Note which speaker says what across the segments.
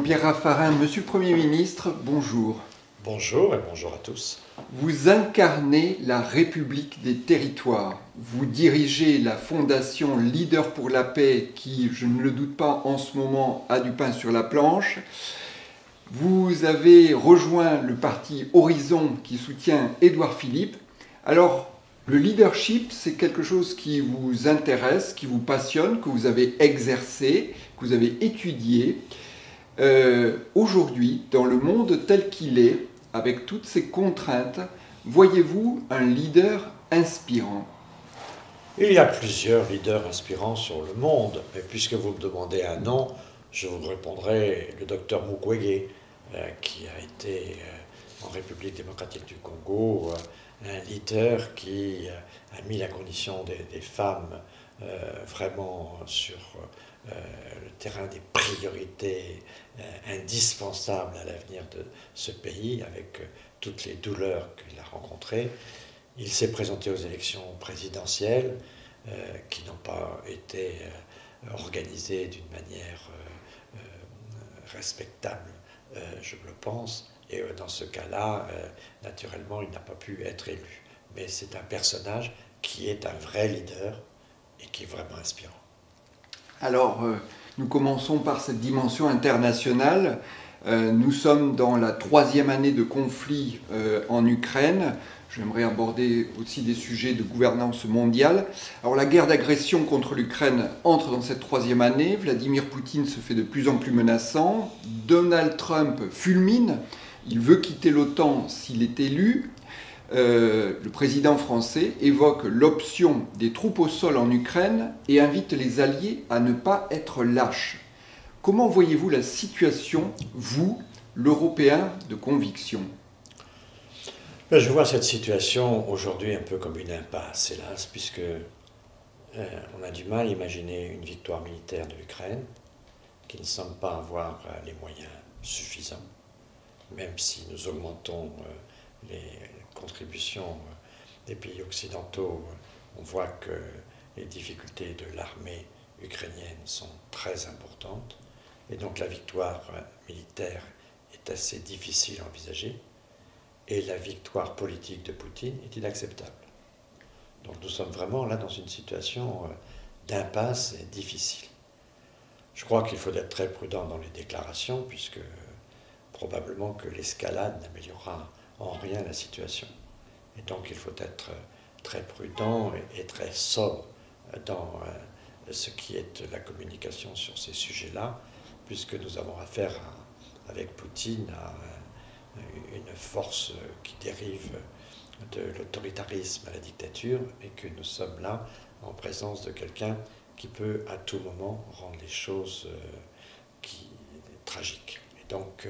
Speaker 1: Jean-Pierre Raffarin, Monsieur le Premier ministre, bonjour.
Speaker 2: Bonjour et bonjour à tous.
Speaker 1: Vous incarnez la République des territoires. Vous dirigez la fondation Leader pour la paix qui, je ne le doute pas, en ce moment a du pain sur la planche. Vous avez rejoint le parti Horizon qui soutient Édouard Philippe. Alors, le leadership, c'est quelque chose qui vous intéresse, qui vous passionne, que vous avez exercé, que vous avez étudié. Aujourd'hui, dans le monde tel qu'il est, avec toutes ces contraintes, voyez-vous un leader inspirant?
Speaker 2: Il y a plusieurs leaders inspirants sur le monde, mais puisque vous me demandez un nom, je vous répondrai le docteur Mukwege, qui a été en République démocratique du Congo, un leader qui a mis la condition des femmes vraiment sur le terrain des priorités indispensables à l'avenir de ce pays, avec toutes les douleurs qu'il a rencontrées. Il s'est présenté aux élections présidentielles qui n'ont pas été organisées d'une manière respectable, je le pense. Et dans ce cas-là, naturellement, il n'a pas pu être élu. Mais c'est un personnage qui est un vrai leader et qui est vraiment inspirant.
Speaker 1: Alors, nous commençons par cette dimension internationale. Nous sommes dans la 3e année de conflit en Ukraine. J'aimerais aborder aussi des sujets de gouvernance mondiale. Alors, la guerre d'agression contre l'Ukraine entre dans cette 3e année. Vladimir Poutine se fait de plus en plus menaçant. Donald Trump fulmine. Il veut quitter l'OTAN s'il est élu. Le président français évoque l'option des troupes au sol en Ukraine et invite les alliés à ne pas être lâches. Comment voyez-vous la situation, vous, l'Européen de conviction?
Speaker 2: Je vois cette situation aujourd'hui un peu comme une impasse, hélas, puisque on a du mal à imaginer une victoire militaire de l'Ukraine, qui ne semble pas avoir les moyens suffisants, même si nous augmentons les contributions des pays occidentaux. On voit que les difficultés de l'armée ukrainienne sont très importantes, et donc la victoire militaire est assez difficile à envisager, et la victoire politique de Poutine est inacceptable. Donc nous sommes vraiment là dans une situation d'impasse et difficile. Je crois qu'il faut être très prudent dans les déclarations, puisque probablement que l'escalade n'améliorera en rien la situation. Et donc il faut être très prudent et très sobre dans ce qui est la communication sur ces sujets-là, puisque nous avons affaire avec Poutine à une force qui dérive de l'autoritarisme à la dictature, et que nous sommes là en présence de quelqu'un qui peut à tout moment rendre les choses tragiques. Et donc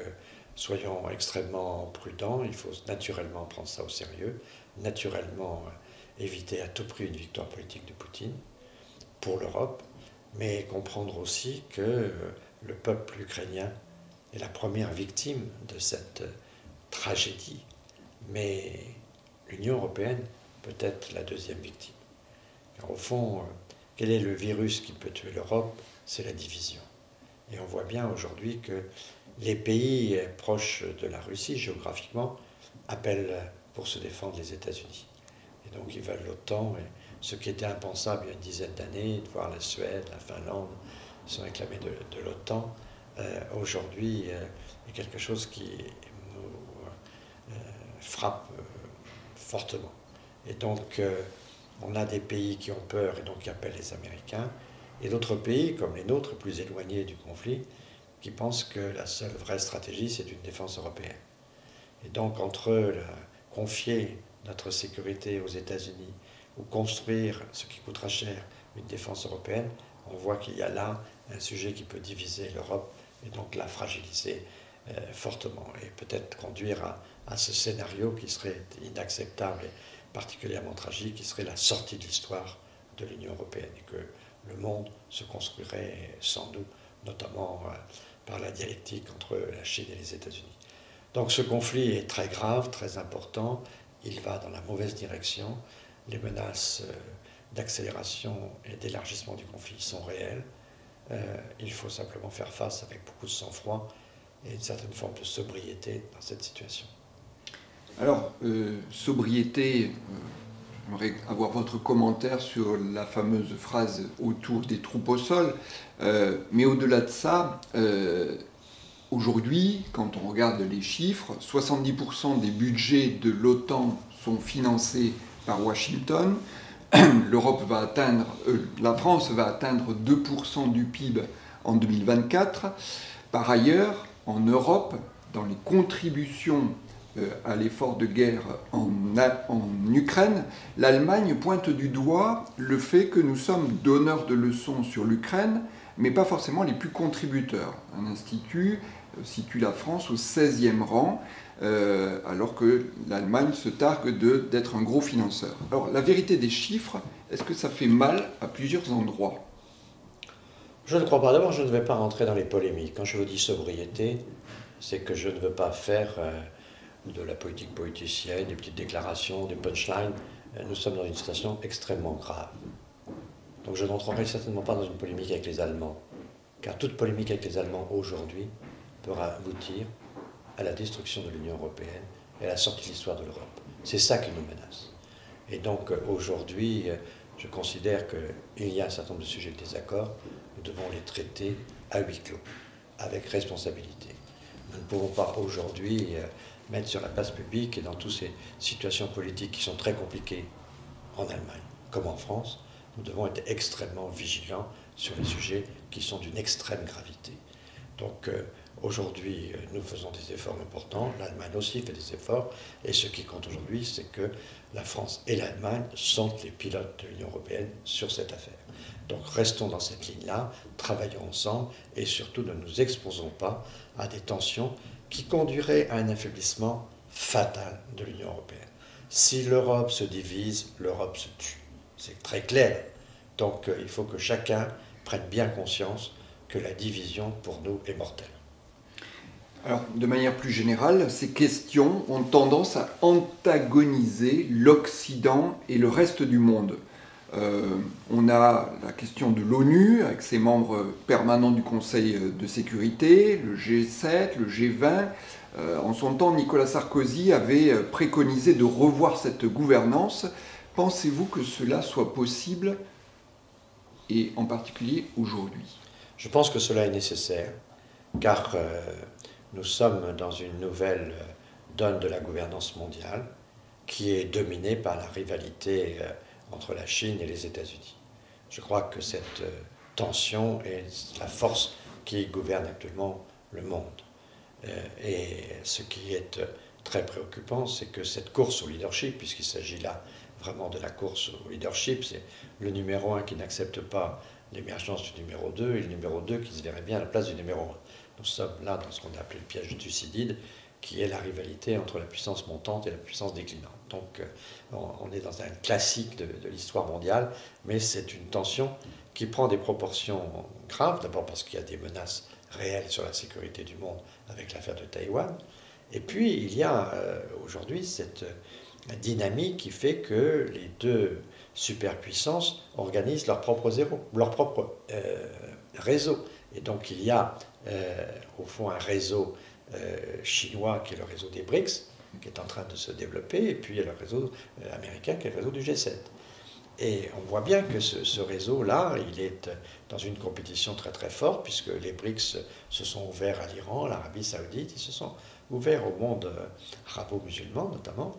Speaker 2: soyons extrêmement prudents, il faut naturellement prendre ça au sérieux, naturellement éviter à tout prix une victoire politique de Poutine pour l'Europe, mais comprendre aussi que le peuple ukrainien est la première victime de cette tragédie, mais l'Union européenne peut être la deuxième victime. Car au fond, quel est le virus qui peut tuer l'Europe? C'est la division. Et on voit bien aujourd'hui que les pays proches de la Russie, géographiquement, appellent pour se défendre les États-Unis. Et donc ils veulent l'OTAN, et ce qui était impensable il y a une dizaine d'années, de voir la Suède, la Finlande se réclamer de l'OTAN, aujourd'hui est quelque chose qui nous frappe fortement. Et donc on a des pays qui ont peur et donc qui appellent les Américains, et d'autres pays, comme les nôtres, plus éloignés du conflit, qui pensent que la seule vraie stratégie, c'est une défense européenne. Et donc, entre confier notre sécurité aux États-Unis ou construire, ce qui coûtera cher, une défense européenne, on voit qu'il y a là un sujet qui peut diviser l'Europe et donc la fragiliser fortement, et peut-être conduire à ce scénario qui serait inacceptable et particulièrement tragique, qui serait la sortie de l'histoire de l'Union européenne, et que le monde se construirait sans nous, notamment par la dialectique entre la Chine et les États-Unis. Donc ce conflit est très grave, très important, il va dans la mauvaise direction, les menaces d'accélération et d'élargissement du conflit sont réelles, il faut simplement faire face avec beaucoup de sang-froid et une certaine forme de sobriété dans cette situation.
Speaker 1: Alors, sobriété, j'aimerais avoir votre commentaire sur la fameuse phrase autour des troupes au sol, mais au-delà de ça, aujourd'hui, quand on regarde les chiffres, 70% des budgets de l'OTAN sont financés par Washington. La France va atteindre 2% du PIB en 2024. Par ailleurs, en Europe, dans les contributions à l'effort de guerre en Ukraine, l'Allemagne pointe du doigt le fait que nous sommes donneurs de leçons sur l'Ukraine, mais pas forcément les plus contributeurs. Un institut situe la France au 16e rang, alors que l'Allemagne se targue d'être un gros financeur. Alors, la vérité des chiffres, est-ce que ça fait mal à plusieurs endroits?
Speaker 2: Je ne crois pas. D'abord, je ne vais pas rentrer dans les polémiques. Quand je vous dis sobriété, c'est que je ne veux pas faire de la politique politicienne, des petites déclarations, des punchlines. Nous sommes dans une situation extrêmement grave. Donc je n'entrerai certainement pas dans une polémique avec les Allemands, car toute polémique avec les Allemands aujourd'hui peut aboutir à la destruction de l'Union européenne et à la sortie de l'histoire de l'Europe. C'est ça qui nous menace. Et donc aujourd'hui, je considère qu'il y a un certain nombre de sujets de désaccord. Nous devons les traiter à huis clos, avec responsabilité. Nous ne pouvons pas aujourd'hui mettre sur la place publique et dans toutes ces situations politiques qui sont très compliquées en Allemagne comme en France, nous devons être extrêmement vigilants sur les sujets qui sont d'une extrême gravité. Donc aujourd'hui, nous faisons des efforts importants, l'Allemagne aussi fait des efforts, et ce qui compte aujourd'hui, c'est que la France et l'Allemagne sont les pilotes de l'Union européenne sur cette affaire. Donc restons dans cette ligne-là, travaillons ensemble, et surtout ne nous exposons pas à des tensions qui conduiraient à un affaiblissement fatal de l'Union européenne. Si l'Europe se divise, l'Europe se tue. C'est très clair. Donc il faut que chacun prenne bien conscience que la division, pour nous, est mortelle.
Speaker 1: Alors, de manière plus générale, ces questions ont tendance à antagoniser l'Occident et le reste du monde. On a la question de l'ONU, avec ses membres permanents du Conseil de sécurité, le G7, le G20. En son temps, Nicolas Sarkozy avait préconisé de revoir cette gouvernance. Pensez-vous que cela soit possible, et en particulier aujourd'hui?
Speaker 2: Je pense que cela est nécessaire, car nous sommes dans une nouvelle donne de la gouvernance mondiale qui est dominée par la rivalité entre la Chine et les États-Unis. Je crois que cette tension est la force qui gouverne actuellement le monde. Et ce qui est très préoccupant, c'est que cette course au leadership, puisqu'il s'agit là vraiment de la course au leadership, c'est le numéro 1 qui n'accepte pas l'émergence du numéro 2 et le numéro 2 qui se verrait bien à la place du numéro 1. Nous sommes là dans ce qu'on a appelé le piège de Thucydide, qui est la rivalité entre la puissance montante et la puissance déclinante. Donc on est dans un classique de l'histoire mondiale, mais c'est une tension qui prend des proportions graves, d'abord parce qu'il y a des menaces réelles sur la sécurité du monde avec l'affaire de Taïwan, et puis il y a aujourd'hui cette dynamique qui fait que les deux superpuissances organisent leur propre réseau. Et donc il y a au fond un réseau chinois qui est le réseau des BRICS, qui est en train de se développer, et puis il y a le réseau américain qui est le réseau du G7. Et on voit bien que ce réseau-là, il est dans une compétition très très forte, puisque les BRICS se sont ouverts à l'Iran, l'Arabie Saoudite, ils se sont ouverts au monde arabo-musulman notamment,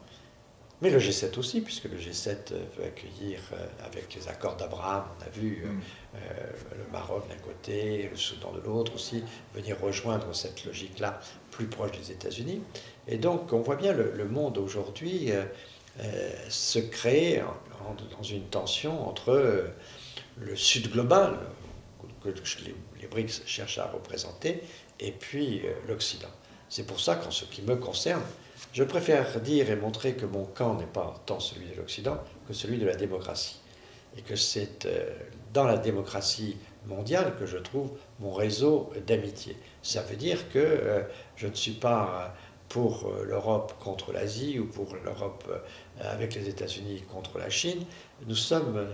Speaker 2: mais le G7 aussi, puisque le G7 veut accueillir, avec les accords d'Abraham, on a vu le Maroc d'un côté, le Soudan de l'autre aussi, venir rejoindre cette logique-là plus proche des États-Unis. Et donc on voit bien le monde aujourd'hui se créer dans une tension entre le Sud global, que les BRICS cherchent à représenter, et puis l'Occident. C'est pour ça qu'en ce qui me concerne, je préfère dire et montrer que mon camp n'est pas tant celui de l'Occident que celui de la démocratie. Et que c'est dans la démocratie mondiale que je trouve mon réseau d'amitié. Ça veut dire que je ne suis pas pour l'Europe contre l'Asie ou pour l'Europe avec les États-Unis contre la Chine. Nous sommes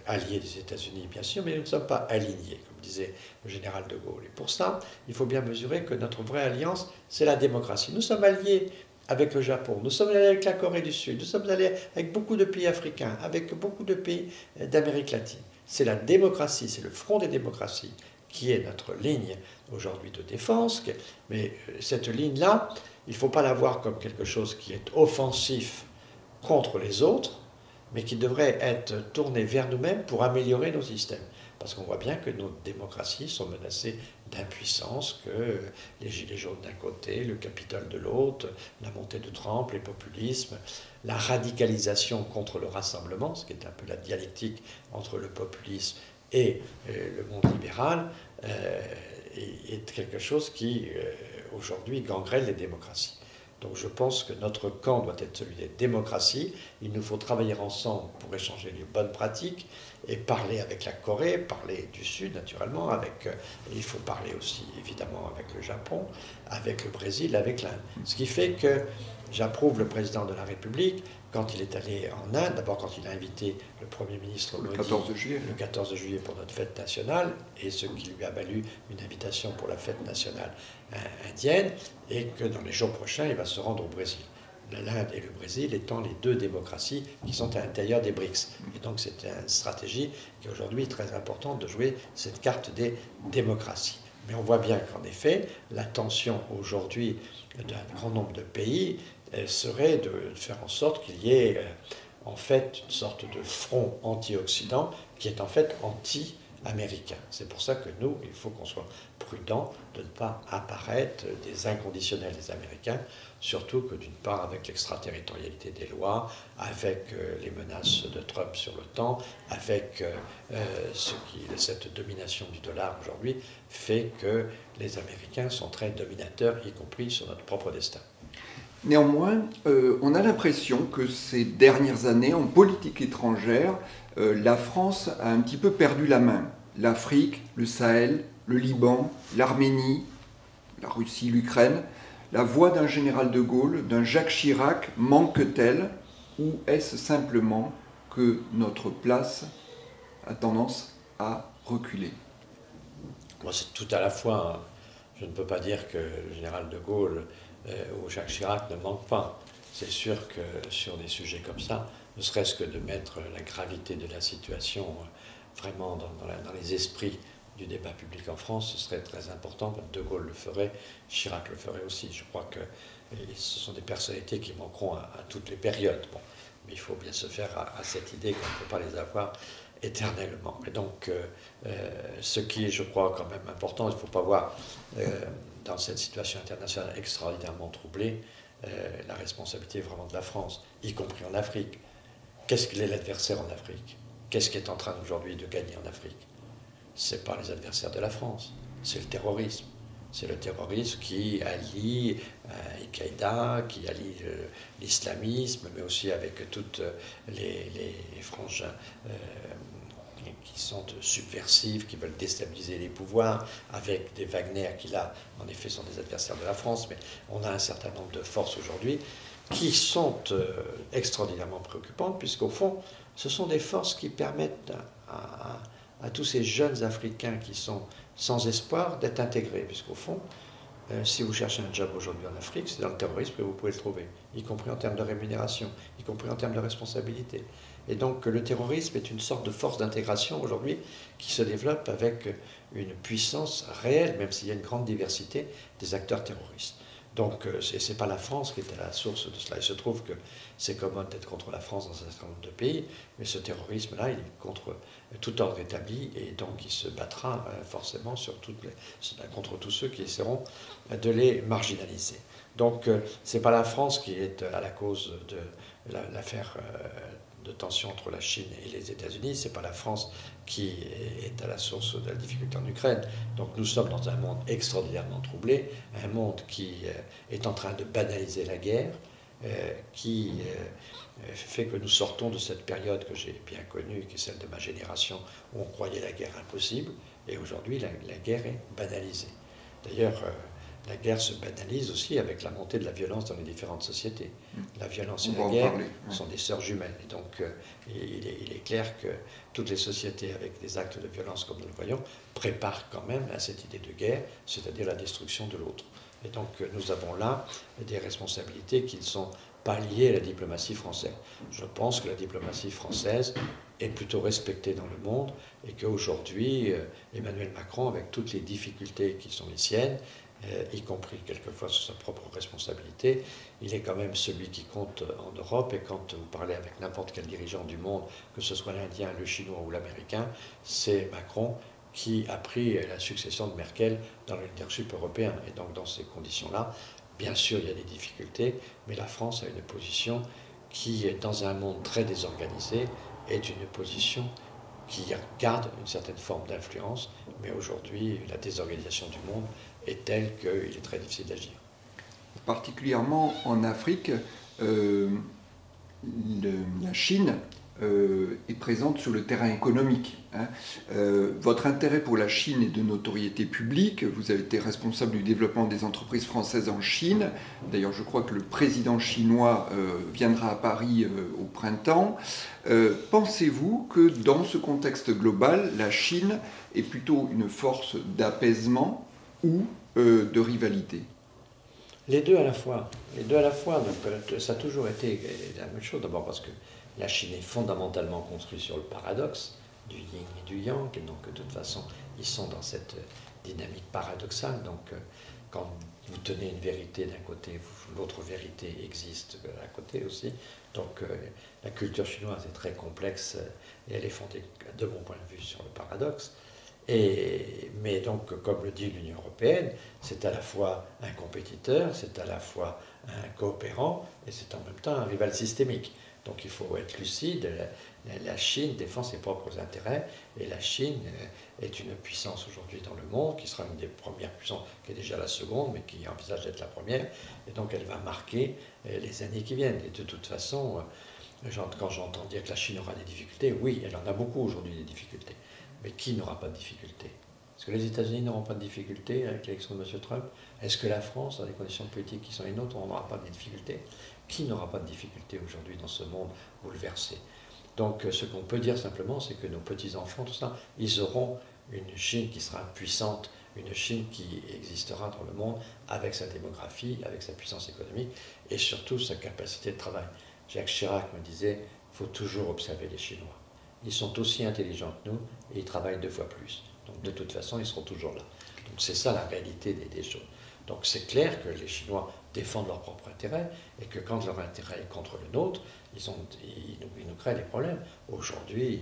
Speaker 2: alliés des États-Unis, bien sûr, mais nous ne sommes pas alignés. disait le général de Gaulle. Et pour ça, il faut bien mesurer que notre vraie alliance, c'est la démocratie. Nous sommes alliés avec le Japon, nous sommes allés avec la Corée du Sud, nous sommes allés avec beaucoup de pays africains, avec beaucoup de pays d'Amérique latine. C'est la démocratie, c'est le front des démocraties qui est notre ligne aujourd'hui de défense. Mais cette ligne-là, il ne faut pas la voir comme quelque chose qui est offensif contre les autres, mais qui devrait être tourné vers nous-mêmes pour améliorer nos systèmes. Parce qu'on voit bien que nos démocraties sont menacées d'impuissance, que les gilets jaunes d'un côté, le Capitole de l'autre, la montée de Trump, les populismes, la radicalisation contre le rassemblement, ce qui est un peu la dialectique entre le populisme et le monde libéral, est quelque chose qui, aujourd'hui, gangrène les démocraties. Donc je pense que notre camp doit être celui des démocraties. Il nous faut travailler ensemble pour échanger les bonnes pratiques et parler avec la Corée, parler du Sud naturellement, il faut parler aussi évidemment avec le Japon, avec le Brésil, avec l'Inde. Ce qui fait que j'approuve le président de la République quand il est allé en Inde, d'abord quand il a invité le Premier ministre
Speaker 1: le 14 juillet.
Speaker 2: Le 14 juillet pour notre fête nationale, et ce qui lui a valu une invitation pour la fête nationale indienne, et que dans les jours prochains, il va se rendre au Brésil. L'Inde et le Brésil étant les deux démocraties qui sont à l'intérieur des BRICS. Et donc c'est une stratégie qui est aujourd'hui très importante de jouer cette carte des démocraties. Mais on voit bien qu'en effet, la tension aujourd'hui d'un grand nombre de pays serait de faire en sorte qu'il y ait en fait une sorte de front anti-Occident qui est en fait anti-américain. C'est pour ça que nous, il faut qu'on soit prudent de ne pas apparaître des inconditionnels des Américains, surtout que d'une part avec l'extraterritorialité des lois, avec les menaces de Trump sur l'OTAN, avec cette domination du dollar aujourd'hui, fait que les Américains sont très dominateurs, y compris sur notre propre destin.
Speaker 1: Néanmoins, on a l'impression que ces dernières années, en politique étrangère, la France a un petit peu perdu la main. L'Afrique, le Sahel, le Liban, l'Arménie, la Russie, l'Ukraine. La voix d'un général de Gaulle, d'un Jacques Chirac manque-t-elle, ou est-ce simplement que notre place a tendance à reculer?
Speaker 2: Moi, c'est tout à la fois. Hein. Je ne peux pas dire que le général de Gaulle ou Jacques Chirac ne manquent pas. C'est sûr que sur des sujets comme ça, ne serait-ce que de mettre la gravité de la situation vraiment dans les esprits du débat public en France, ce serait très important. De Gaulle le ferait, Chirac le ferait aussi. Je crois que ce sont des personnalités qui manqueront à toutes les périodes. Bon, mais il faut bien se faire à cette idée qu'on ne peut pas les avoir éternellement. Et donc, ce qui est, je crois, quand même important, il ne faut pas voir dans cette situation internationale extraordinairement troublée la responsabilité vraiment de la France, y compris en Afrique. Qu'est-ce qu'il est l'adversaire en Afrique? Qu'est-ce qui est en train aujourd'hui de gagner en Afrique? Ce n'est pas les adversaires de la France, c'est le terrorisme. C'est le terrorisme qui allie Al-Qaïda, qui allie l'islamisme, mais aussi avec toutes les franges qui sont subversives, qui veulent déstabiliser les pouvoirs, avec des Wagner qui, là, en effet, sont des adversaires de la France, mais on a un certain nombre de forces aujourd'hui qui sont extraordinairement préoccupantes, puisqu'au fond, ce sont des forces qui permettent à tous ces jeunes Africains qui sont sans espoir d'être intégrés, puisqu'au fond, si vous cherchez un job aujourd'hui en Afrique, c'est dans le terrorisme que vous pouvez le trouver, y compris en termes de rémunération, y compris en termes de responsabilité. Et donc le terrorisme est une sorte de force d'intégration aujourd'hui qui se développe avec une puissance réelle, même s'il y a une grande diversité des acteurs terroristes. Donc ce n'est pas la France qui est à la source de cela. Il se trouve que c'est commode d'être contre la France dans un certain nombre de pays, mais ce terrorisme-là, il est contre tout ordre établi, et donc il se battra forcément contre tous ceux qui essaieront de les marginaliser. Donc ce n'est pas la France qui est à la cause de l'affaire de tension entre la Chine et les États-Unis, ce n'est pas la France qui est à la source de la difficulté en Ukraine. Donc nous sommes dans un monde extraordinairement troublé, un monde qui est en train de banaliser la guerre, qui fait que nous sortons de cette période que j'ai bien connue, qui est celle de ma génération, où on croyait la guerre impossible, et aujourd'hui la guerre est banalisée. D'ailleurs, la guerre se banalise aussi avec la montée de la violence dans les différentes sociétés. La violence et
Speaker 1: On va
Speaker 2: la
Speaker 1: en
Speaker 2: guerre
Speaker 1: parler, ouais.
Speaker 2: sont des sœurs jumelles. Et donc, il est clair que toutes les sociétés avec des actes de violence, comme nous le voyons, préparent quand même à cette idée de guerre, c'est-à-dire la destruction de l'autre. Et donc, nous avons là des responsabilités qui ne sont pas liées à la diplomatie française. Je pense que la diplomatie française est plutôt respectée dans le monde et qu'aujourd'hui, Emmanuel Macron, avec toutes les difficultés qui sont les siennes, y compris quelquefois sous sa propre responsabilité, il est quand même celui qui compte en Europe. Et quand vous parlez avec n'importe quel dirigeant du monde, que ce soit l'Indien, le Chinois ou l'Américain, c'est Macron qui a pris la succession de Merkel dans le leadership européen. Et donc dans ces conditions-là, bien sûr il y a des difficultés, mais la France a une position qui, dans un monde très désorganisé, est une position qui garde une certaine forme d'influence, mais aujourd'hui la désorganisation du monde est telle qu'il est très difficile d'agir.
Speaker 1: Particulièrement en Afrique, la Chine est présente sur le terrain économique. Hein. Votre intérêt pour la Chine est de notoriété publique. Vous avez été responsable du développement des entreprises françaises en Chine. D'ailleurs, je crois que le président chinois viendra à Paris au printemps. Pensez-vous que dans ce contexte global, la Chine est plutôt une force d'apaisement ou de rivalité?
Speaker 2: Les deux à la fois. Les deux à la fois. Donc, ça a toujours été la même chose. D'abord parce que la Chine est fondamentalement construite sur le paradoxe du yin et du yang. Et donc, de toute façon, ils sont dans cette dynamique paradoxale. Donc, quand vous tenez une vérité d'un côté, l'autre vérité existe à côté aussi. Donc, la culture chinoise est très complexe et elle est fondée, de mon point de vue, sur le paradoxe. Mais donc, comme le dit l'Union européenne, c'est à la fois un compétiteur, c'est à la fois un coopérant, et c'est en même temps un rival systémique. Donc il faut être lucide, la Chine défend ses propres intérêts, et la Chine est une puissance aujourd'hui dans le monde, qui sera une des premières puissances, qui est déjà la seconde, mais qui envisage d'être la première, et donc elle va marquer les années qui viennent. Et de toute façon, quand j'entends dire que la Chine aura des difficultés, oui, elle en a beaucoup aujourd'hui des difficultés. Mais qui n'aura pas de difficulté? Est-ce que les États-Unis n'auront pas de difficulté avec l'élection de M. Trump? Est-ce que la France, dans des conditions politiques qui sont les nôtres, n'aura pas de difficulté? Qui n'aura pas de difficulté aujourd'hui dans ce monde bouleversé? Donc ce qu'on peut dire simplement, c'est que nos petits-enfants, tout ça, ils auront une Chine qui sera puissante, une Chine qui existera dans le monde avec sa démographie, avec sa puissance économique et surtout sa capacité de travail. Jacques Chirac me disait, il faut toujours observer les Chinois. Ils sont aussi intelligents que nous et ils travaillent 2 fois plus. Donc de toute façon, ils seront toujours là. Donc c'est ça la réalité des choses. Donc c'est clair que les Chinois défendent leur propre intérêt et que quand leur intérêt est contre le nôtre, ils nous créent des problèmes. Aujourd'hui,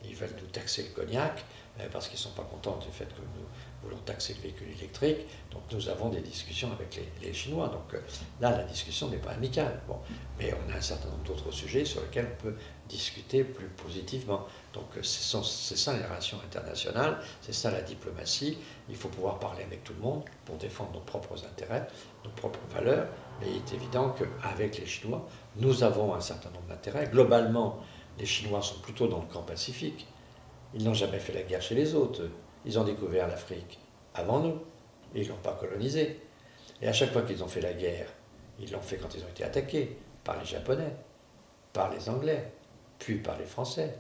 Speaker 2: ils veulent nous taxer le cognac parce qu'ils ne sont pas contents du fait que nous voulons taxer le véhicule électrique. Donc nous avons des discussions avec les Chinois. Donc là, la discussion n'est pas amicale. Bon, mais on a un certain nombre d'autres sujets sur lesquels on peut discuter plus positivement. Donc c'est ça les relations internationales, c'est ça la diplomatie. Il faut pouvoir parler avec tout le monde pour défendre nos propres intérêts, nos propres valeurs. Mais il est évident qu'avec les Chinois, nous avons un certain nombre d'intérêts. Globalement, les Chinois sont plutôt dans le camp pacifique. Ils n'ont jamais fait la guerre chez les autres. Ils ont découvert l'Afrique avant nous. Et ils ne l'ont pas colonisée. Et à chaque fois qu'ils ont fait la guerre, ils l'ont fait quand ils ont été attaqués par les Japonais, par les Anglais, puis par les Français.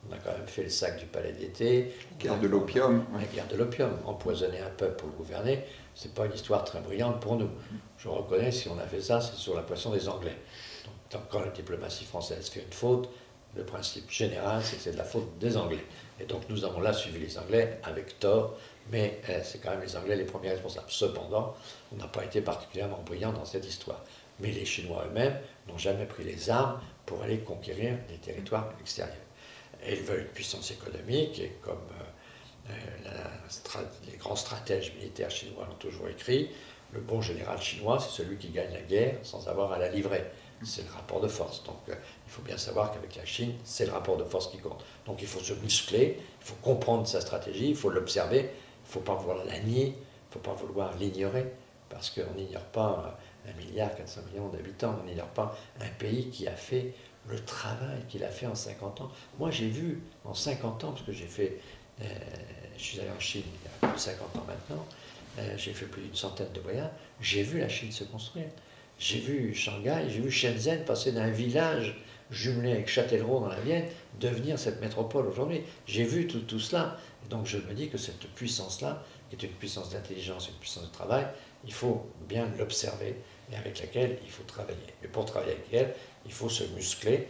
Speaker 2: On a quand même fait le sac du palais d'été.
Speaker 1: La guerre de l'opium.
Speaker 2: La guerre de l'opium. Empoisonner un peuple pour le gouverner, ce n'est pas une histoire très brillante pour nous. Je reconnais, si on a fait ça, c'est sur la poisson des Anglais. Donc quand la diplomatie française fait une faute, le principe général, c'est que c'est de la faute des Anglais. Et donc nous avons là suivi les Anglais avec tort, mais c'est quand même les Anglais les premiers responsables. Cependant, on n'a pas été particulièrement brillants dans cette histoire. Mais les Chinois eux-mêmes n'ont jamais pris les armes pour aller conquérir les territoires extérieurs. Et ils veulent une puissance économique, et comme les grands stratèges militaires chinois l'ont toujours écrit, le bon général chinois, c'est celui qui gagne la guerre sans avoir à la livrer. C'est le rapport de force. Donc il faut bien savoir qu'avec la Chine, c'est le rapport de force qui compte. Donc il faut se muscler, il faut comprendre sa stratégie, il faut l'observer, il ne faut pas vouloir la nier, il ne faut pas vouloir l'ignorer, parce qu'on n'ignore pas 1,4 milliard d'habitants, on n'ignore pas un pays qui a fait le travail qu'il a fait en 50 ans. Moi j'ai vu en 50 ans, parce que je suis allé en Chine il y a plus de 50 ans maintenant, j'ai fait plus d'une centaine de voyages, j'ai vu la Chine se construire. J'ai vu Shanghai, j'ai vu Shenzhen passer d'un village jumelé avec Châtellerault dans la Vienne, devenir cette métropole aujourd'hui. J'ai vu tout cela. Et donc je me dis que cette puissance-là, qui est une puissance d'intelligence, une puissance de travail, il faut bien l'observer et avec laquelle il faut travailler. Mais pour travailler avec elle, il faut se muscler.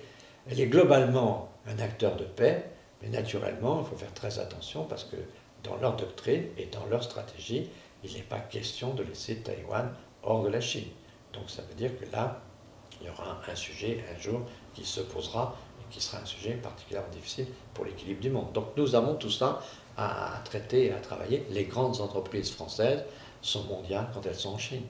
Speaker 2: Elle est globalement un acteur de paix, mais naturellement, il faut faire très attention parce que dans leur doctrine et dans leur stratégie, il n'est pas question de laisser Taïwan hors de la Chine. Donc ça veut dire que là, il y aura un sujet un jour qui se posera et qui sera un sujet particulièrement difficile pour l'équilibre du monde. Donc nous avons tout ça à traiter et à travailler. Les grandes entreprises françaises sont mondiales quand elles sont en Chine.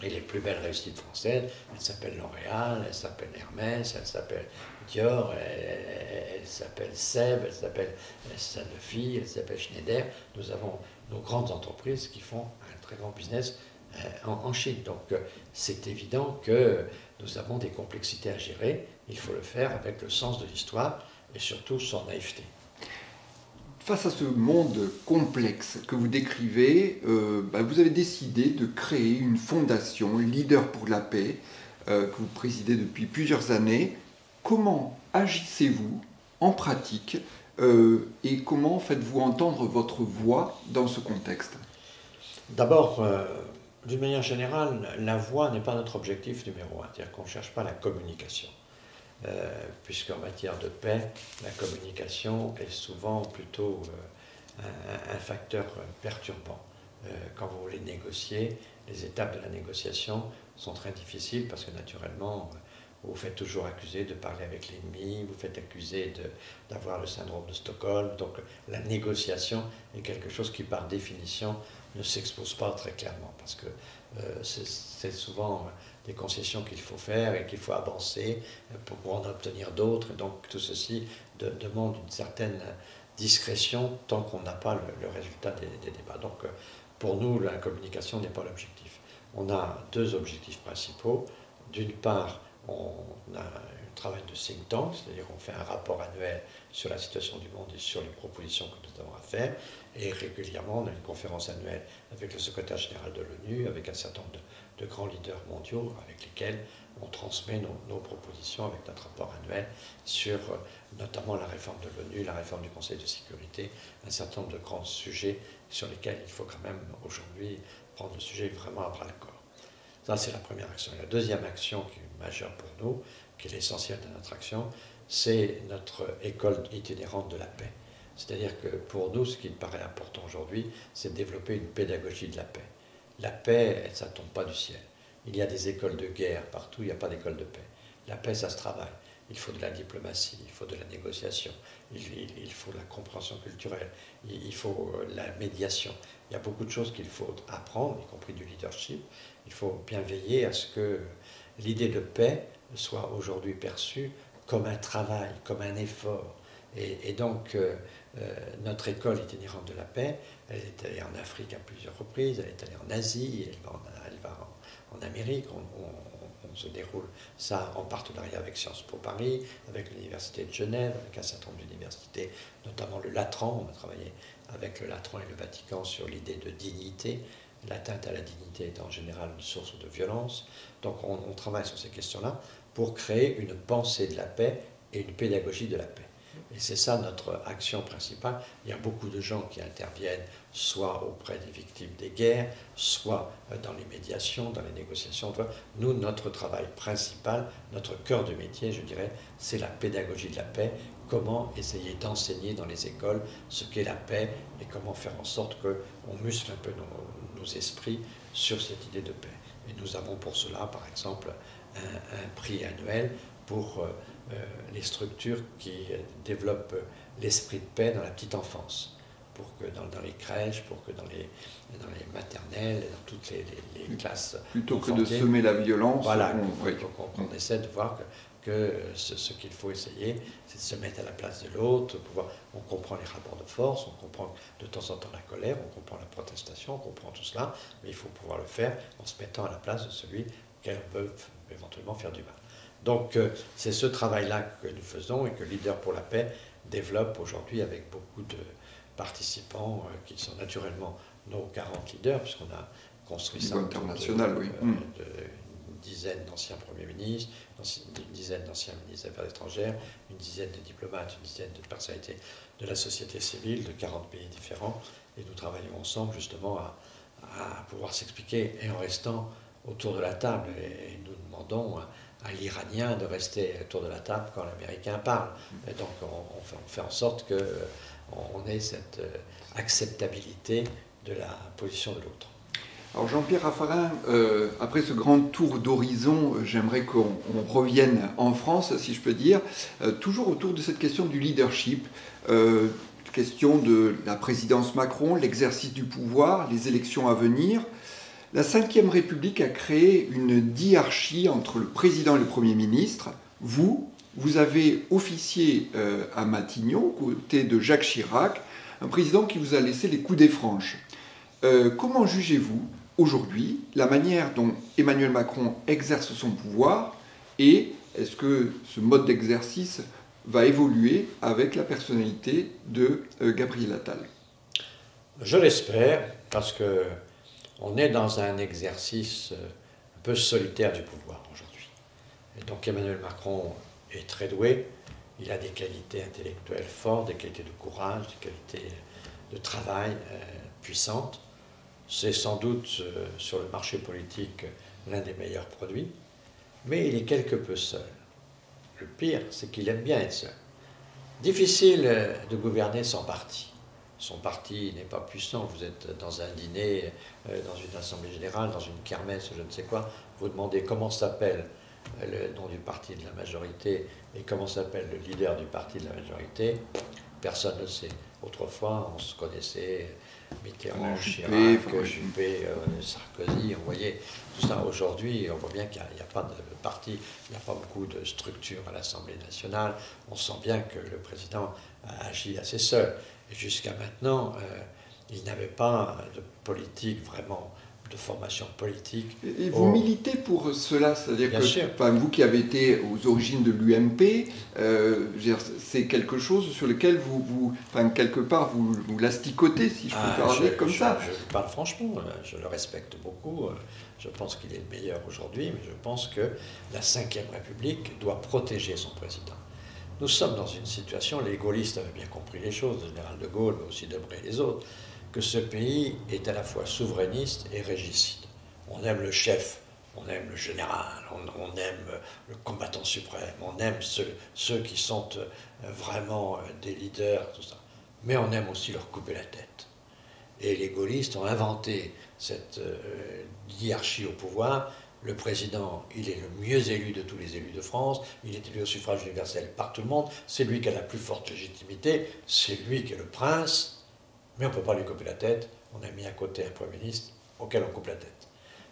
Speaker 2: Et les plus belles réussites françaises, elles s'appellent L'Oréal, elles s'appellent Hermès, elles s'appellent Dior, elles s'appellent Seb, elles s'appellent Sanofi, elles s'appellent Schneider. Nous avons nos grandes entreprises qui font un très grand business en Chine. Donc c'est évident que nous avons des complexités à gérer. Il faut le faire avec le sens de l'histoire et surtout sans naïveté.
Speaker 1: Face à ce monde complexe que vous décrivez, vous avez décidé de créer une fondation Leader pour la paix que vous présidez depuis plusieurs années. Comment agissez-vous en pratique et comment faites-vous entendre votre voix dans ce contexte?
Speaker 2: D'abord, d'une manière générale, la voix n'est pas notre objectif numéro un, c'est-à-dire qu'on ne cherche pas la communication. Puisqu'en matière de paix, la communication est souvent plutôt un facteur perturbant. Quand vous voulez négocier, les étapes de la négociation sont très difficiles parce que naturellement, vous vous faites toujours accuser de parler avec l'ennemi, vous faites accuser d'avoir le syndrome de Stockholm. Donc la négociation est quelque chose qui par définition ne s'expose pas très clairement parce que c'est souvent des concessions qu'il faut faire et qu'il faut avancer pour en obtenir d'autres. Et donc tout ceci demande une certaine discrétion tant qu'on n'a pas le résultat des débats. Donc pour nous, la communication n'est pas l'objectif. On a deux objectifs principaux. D'une part, on a un travail de think tank, c'est-à-dire qu'on fait un rapport annuel sur la situation du monde et sur les propositions que nous avons à faire. Et régulièrement, on a une conférence annuelle avec le secrétaire général de l'ONU, avec un certain nombre de grands leaders mondiaux avec lesquels on transmet nos propositions avec notre rapport annuel sur notamment la réforme de l'ONU, la réforme du Conseil de sécurité, un certain nombre de grands sujets sur lesquels il faut quand même aujourd'hui prendre le sujet vraiment à bras-le-corps. Ça, c'est la première action. Et la deuxième action qui est majeure pour nous, qui est l'essentiel de notre action, c'est notre école itinérante de la paix. C'est-à-dire que pour nous, ce qui me paraît important aujourd'hui, c'est de développer une pédagogie de la paix. La paix, ça ne tombe pas du ciel. Il y a des écoles de guerre partout, il n'y a pas d'école de paix. La paix, ça se travaille. Il faut de la diplomatie, il faut de la négociation, il faut de la compréhension culturelle, il faut la médiation. Il y a beaucoup de choses qu'il faut apprendre, y compris du leadership. Il faut bien veiller à ce que l'idée de paix soit aujourd'hui perçue comme un travail, comme un effort. Et donc, notre école itinérante de la paix, elle est allée en Afrique à plusieurs reprises, elle est allée en Asie, elle va en Amérique. On se déroule ça en partenariat avec Sciences Po Paris, avec l'Université de Genève, avec un certain nombre d'universités, notamment le Latran. On a travaillé avec le Latran et le Vatican sur l'idée de dignité. L'atteinte à la dignité est en général une source de violence. Donc on travaille sur ces questions-là pour créer une pensée de la paix et une pédagogie de la paix. Et c'est ça notre action principale. Il y a beaucoup de gens qui interviennent soit auprès des victimes des guerres, soit dans les médiations, dans les négociations. Nous, notre travail principal, notre cœur de métier, je dirais, c'est la pédagogie de la paix. Comment essayer d'enseigner dans les écoles ce qu'est la paix et comment faire en sorte qu'on muscle un peu nos esprits sur cette idée de paix. Et nous avons pour cela, par exemple, un prix annuel pour les structures qui développent l'esprit de paix dans la petite enfance, pour que dans les crèches, pour que dans les maternelles, dans toutes les classes.
Speaker 1: Plutôt que de semer la violence,
Speaker 2: voilà, on essaie de voir que ce qu'il faut essayer, c'est de se mettre à la place de l'autre, on comprend les rapports de force, on comprend de temps en temps la colère, on comprend la protestation, on comprend tout cela, mais il faut pouvoir le faire en se mettant à la place de celui qu'elle peut éventuellement faire du mal. Donc c'est ce travail-là que nous faisons et que Leader pour la paix développe aujourd'hui avec beaucoup de participants qui sont naturellement nos 40 leaders, puisqu'on a construit ça
Speaker 1: international, oui.
Speaker 2: Une dizaine d'anciens premiers ministres, une dizaine d'anciens ministres des Affaires étrangères, une dizaine de diplomates, une dizaine de personnalités de la société civile de 40 pays différents. Et nous travaillons ensemble justement à pouvoir s'expliquer et en restant autour de la table. Et nous demandons à l'Iranien de rester autour de la table quand l'Américain parle. Et donc on fait en sorte qu'on ait cette acceptabilité de la position de l'autre.
Speaker 1: Alors Jean-Pierre Raffarin, après ce grand tour d'horizon, j'aimerais qu'on revienne en France, si je peux dire, toujours autour de cette question du leadership, question de la présidence Macron, l'exercice du pouvoir, les élections à venir. La Ve République a créé une diarchie entre le président et le Premier ministre. Vous avez officié à Matignon, aux côtés de Jacques Chirac, un président qui vous a laissé les coups des franches. Comment jugez-vous aujourd'hui la manière dont Emmanuel Macron exerce son pouvoir et est-ce que ce mode d'exercice va évoluer avec la personnalité de Gabriel Attal?
Speaker 2: Je l'espère, parce qu'on est dans un exercice un peu solitaire du pouvoir aujourd'hui. Et donc Emmanuel Macron est très doué, il a des qualités intellectuelles fortes, des qualités de courage, des qualités de travail puissantes. C'est sans doute sur le marché politique l'un des meilleurs produits, mais il est quelque peu seul. Le pire, c'est qu'il aime bien être seul. Difficile de gouverner sans parti. Son parti n'est pas puissant. Vous êtes dans un dîner, dans une assemblée générale, dans une kermesse, je ne sais quoi. Vous demandez comment s'appelle le nom du parti de la majorité et comment s'appelle le leader du parti de la majorité. Personne ne sait. Autrefois, on se connaissait Mitterrand, Chirac, Juppé, Sarkozy, on voyait tout ça. Aujourd'hui, on voit bien qu'il n'y a pas de parti, il n'y a pas beaucoup de structure à l'Assemblée nationale. On sent bien que le président a agi assez seul. Et jusqu'à maintenant, il n'avait pas de politique vraiment, de formation politique.
Speaker 1: Et vous militez pour cela, c'est-à-dire que enfin, vous qui avez été aux origines de l'UMP, c'est quelque chose sur lequel enfin, quelque part, vous l'asticotez, si je peux parler comme ça.
Speaker 2: Je parle franchement, je le respecte beaucoup, je pense qu'il est le meilleur aujourd'hui, mais je pense que la Ve République doit protéger son président. Nous sommes dans une situation, les gaullistes avaient bien compris les choses, le général de Gaulle, mais aussi Debré et les autres, que ce pays est à la fois souverainiste et régicide. On aime le chef, on aime le général, on aime le combattant suprême, on aime ceux qui sont vraiment des leaders, tout ça. Mais on aime aussi leur couper la tête. Et les gaullistes ont inventé cette hiérarchie au pouvoir. Le président, il est le mieux élu de tous les élus de France, il est élu au suffrage universel par tout le monde, c'est lui qui a la plus forte légitimité, c'est lui qui est le prince. Mais on ne peut pas lui couper la tête. On a mis à côté un Premier ministre auquel on coupe la tête.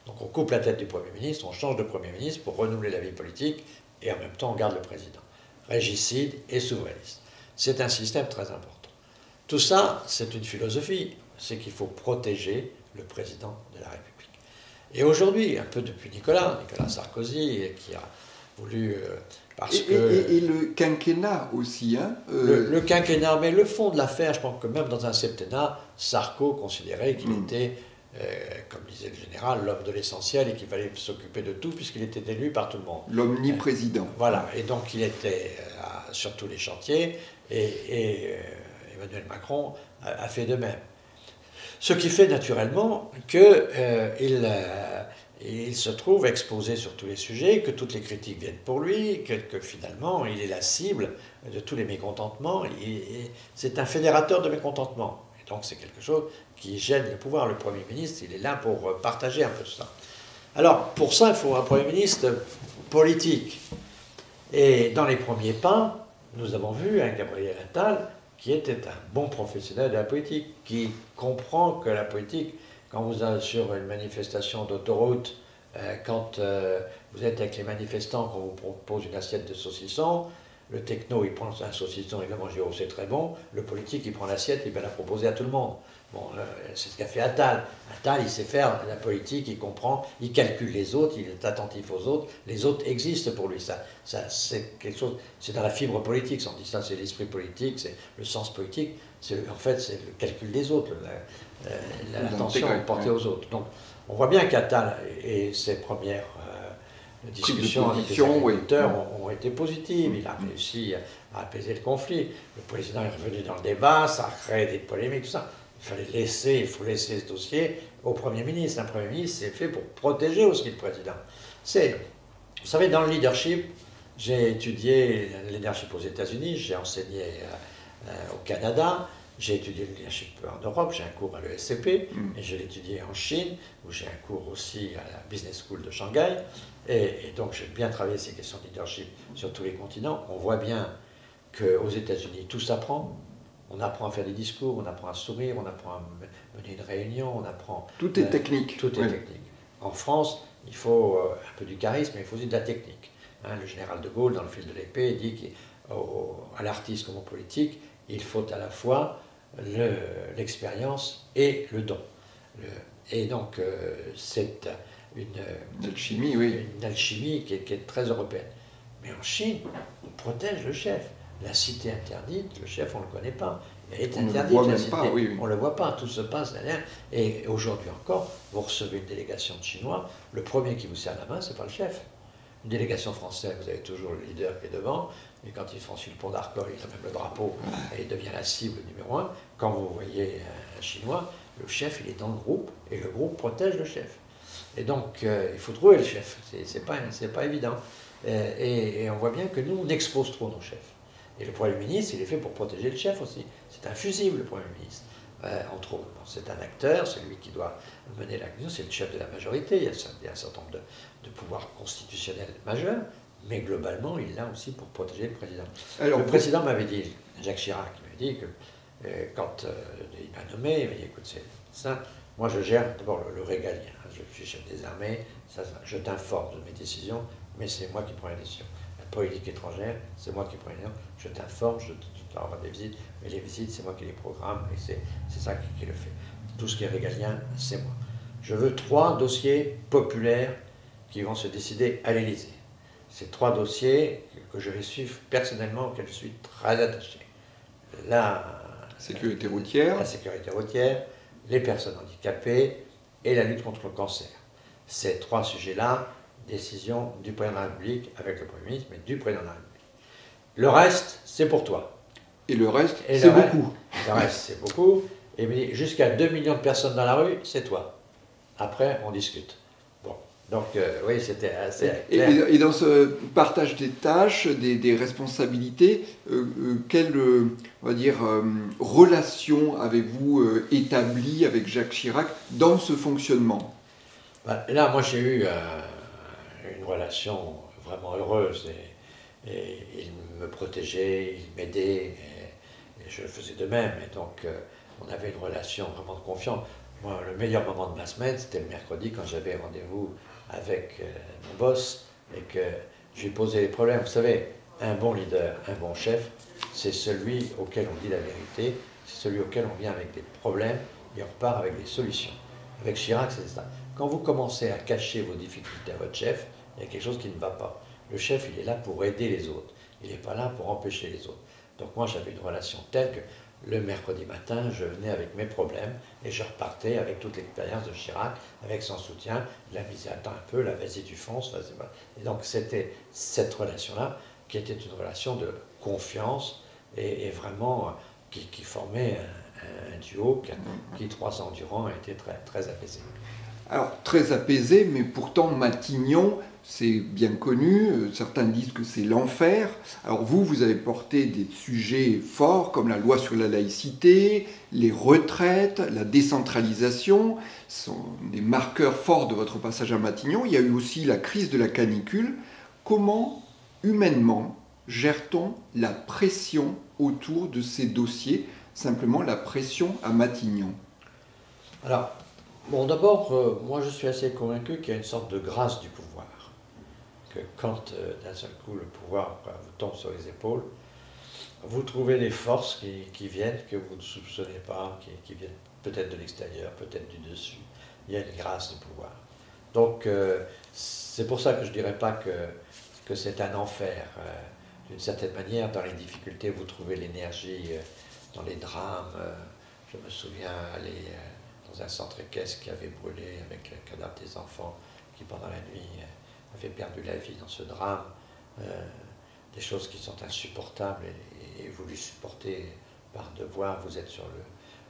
Speaker 2: Donc on coupe la tête du Premier ministre, on change de Premier ministre pour renouveler la vie politique, et en même temps on garde le président. Régicide et souverainiste. C'est un système très important. Tout ça, c'est une philosophie, c'est qu'il faut protéger le président de la République. Et aujourd'hui, un peu depuis Nicolas Sarkozy, qui a voulu...
Speaker 1: Et le quinquennat aussi. Hein,
Speaker 2: le quinquennat, mais le fond de l'affaire, je pense que même dans un septennat, Sarko considérait qu'il était, comme disait le général, l'homme de l'essentiel et qu'il fallait s'occuper de tout puisqu'il était élu par tout le monde.
Speaker 1: L'omniprésident.
Speaker 2: Voilà, et donc il était sur tous les chantiers et Emmanuel Macron a fait de même. Ce qui fait naturellement qu'il se trouve exposé sur tous les sujets, que toutes les critiques viennent pour lui, que finalement il est la cible de tous les mécontentements. C'est un fédérateur de mécontentements. Et donc c'est quelque chose qui gêne le pouvoir. Le Premier ministre, il est là pour partager un peu ça. Alors pour ça, il faut un Premier ministre politique. Et dans les premiers pas, nous avons vu un Gabriel Attal qui était un bon professionnel de la politique, qui comprend que la politique, quand vous êtes sur une manifestation d'autoroute, quand vous êtes avec les manifestants, qu'on vous propose une assiette de saucisson, le techno, il prend un saucisson, il va manger, oh c'est très bon, le politique, il prend l'assiette, il va la proposer à tout le monde. Bon, c'est ce qu'a fait Attal. Attal, il sait faire la politique, il comprend, il calcule les autres, il est attentif aux autres, les autres existent pour lui. Ça c'est quelque chose, c'est dans la fibre politique, on dit ça, c'est l'esprit politique, c'est le sens politique, en fait, c'est le calcul des autres, l'attention portée aux autres. Donc, on voit bien qu'Attal et ses premières discussions avec les agriculteurs ont été positives. Il a réussi à apaiser le conflit. Le président est revenu dans le débat, ça a créé des polémiques, tout ça. Il faut laisser ce dossier au Premier ministre. Un Premier ministre, c'est fait pour protéger aussi le président. Vous savez, dans le leadership, j'ai étudié le leadership aux États-Unis, j'ai enseigné au Canada, j'ai étudié le leadership en Europe, j'ai un cours à l'ESCP, et je l'ai étudié en Chine, où j'ai un cours aussi à la Business School de Shanghai. Et donc j'ai bien travaillé ces questions de leadership sur tous les continents. On voit bien qu'aux États-Unis, tout s'apprend. On apprend à faire des discours, on apprend à sourire, on apprend à mener une réunion, on apprend...
Speaker 1: Tout est technique.
Speaker 2: Tout est technique. En France, il faut un peu du charisme, mais il faut aussi de la technique. Hein, le général de Gaulle, dans le fil de l'épée, dit qu'à l'artiste comme au politique, il faut à la fois l'expérience et le don. Et donc, c'est une
Speaker 1: alchimie, oui.
Speaker 2: Une alchimie qui est très européenne. Mais en Chine, on protège le chef. La cité interdite, le chef, on ne le connaît pas. Elle est interdite, la cité. On ne le voit pas, tout se passe derrière. Et aujourd'hui encore, vous recevez une délégation de Chinois, le premier qui vous serre la main, ce n'est pas le chef. Une délégation française, vous avez toujours le leader qui est devant, et quand il franchit le pont d'Arcole, il a même le drapeau, et il devient la cible numéro 1. Quand vous voyez un Chinois, le chef, il est dans le groupe, et le groupe protège le chef. Et donc, il faut trouver le chef, c'est pas évident. Et on voit bien que nous, on expose trop nos chefs. Et le Premier ministre, il est fait pour protéger le chef aussi. C'est un fusible, le Premier ministre. Entre autres, c'est un acteur, c'est lui qui doit mener l'action, c'est le chef de la majorité, il y a un certain nombre de pouvoirs constitutionnels majeurs, mais globalement, il est là aussi pour protéger le président. Alors, le président m'avait dit, Jacques Chirac, il m'avait dit que quand il m'a nommé, il m'a dit, écoute, c'est ça, moi je gère d'abord le régalien, je suis chef des armées, je t'informe de mes décisions, mais c'est moi qui prends les décisions. Politique étrangère, c'est moi qui prends les décisions, je t'informe, je t'envoie des visites, mais les visites, c'est moi qui les programme, et c'est ça qui le fait. Tout ce qui est régalien, c'est moi. Je veux 3 dossiers populaires qui vont se décider à l'Élysée. Ces 3 dossiers que je vais suivre personnellement, auxquels je suis très attaché. La
Speaker 1: sécurité routière,
Speaker 2: les personnes handicapées et la lutte contre le cancer. Ces 3 sujets-là, décision du président de la République avec le Premier ministre, mais du président de la République. Le reste, c'est pour toi.
Speaker 1: Et le reste, c'est beaucoup.
Speaker 2: Le reste, c'est beaucoup. Et jusqu'à 2 millions de personnes dans la rue, c'est toi. Après, on discute. Bon. Donc, oui, c'était assez clair.
Speaker 1: Et dans ce partage des tâches, des responsabilités, quelle, on va dire, relation avez-vous établie avec Jacques Chirac dans ce fonctionnement?
Speaker 2: Là, moi, j'ai eu une relation vraiment heureuse. Et il me protégeait, il m'aidait, et je le faisais de même. Et donc, on avait une relation vraiment de confiance. Moi, le meilleur moment de ma semaine, c'était le mercredi, quand j'avais rendez-vous avec mon boss, et que je lui posais les problèmes. Vous savez, un bon leader, un bon chef, c'est celui auquel on dit la vérité, c'est celui auquel on vient avec des problèmes, et on repart avec des solutions. Avec Chirac, c'est ça. Quand vous commencez à cacher vos difficultés à votre chef, il y a quelque chose qui ne va pas. Le chef, il est là pour aider les autres. Il n'est pas là pour empêcher les autres. Donc moi, j'avais une relation telle que le mercredi matin, je venais avec mes problèmes et je repartais avec toute l'expérience de Chirac, avec son soutien. Il a mis attends un peu, là, vas-y, tu fonces. Et donc c'était cette relation-là qui était une relation de confiance et vraiment qui formait un duo qui 3 ans durant a été très, très apaisé.
Speaker 1: Alors, très apaisé, mais pourtant Matignon, c'est bien connu, certains disent que c'est l'enfer. Alors vous avez porté des sujets forts comme la loi sur la laïcité, les retraites, la décentralisation, ce sont des marqueurs forts de votre passage à Matignon. Il y a eu aussi la crise de la canicule. Comment, humainement, gère-t-on la pression autour de ces dossiers, simplement la pression à Matignon?
Speaker 2: Alors, bon, d'abord, moi je suis assez convaincu qu'il y a une sorte de grâce du pouvoir. Que quand d'un seul coup le pouvoir vous tombe sur les épaules, vous trouvez des forces qui viennent, que vous ne soupçonnez pas, qui viennent peut-être de l'extérieur, peut-être du dessus. Il y a une grâce du pouvoir. Donc, c'est pour ça que je ne dirais pas que c'est un enfer. D'une certaine manière, dans les difficultés, vous trouvez l'énergie, dans les drames. Je me souviens aller dans un centre équestre qui avait brûlé avec le cadavre des enfants qui pendant la nuit avaient perdu la vie dans ce drame. Des choses qui sont insupportables et vous les supportez par devoir, vous êtes sur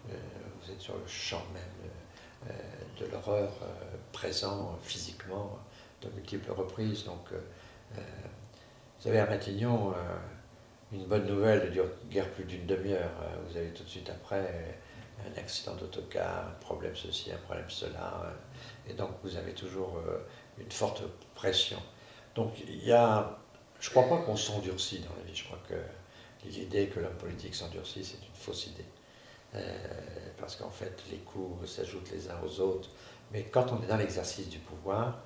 Speaker 2: le champ même de l'horreur présent physiquement de multiples reprises. Donc, vous savez, à Matignon, une bonne nouvelle ne dure guère plus d'une demi-heure. Vous avez tout de suite après un accident d'autocar, un problème ceci, un problème cela, et donc vous avez toujours une forte pression. Donc je ne crois pas qu'on s'endurcit dans la vie, je crois que l'idée que l'homme politique s'endurcit, c'est une fausse idée. Parce qu'en fait, les coups s'ajoutent les uns aux autres, mais quand on est dans l'exercice du pouvoir,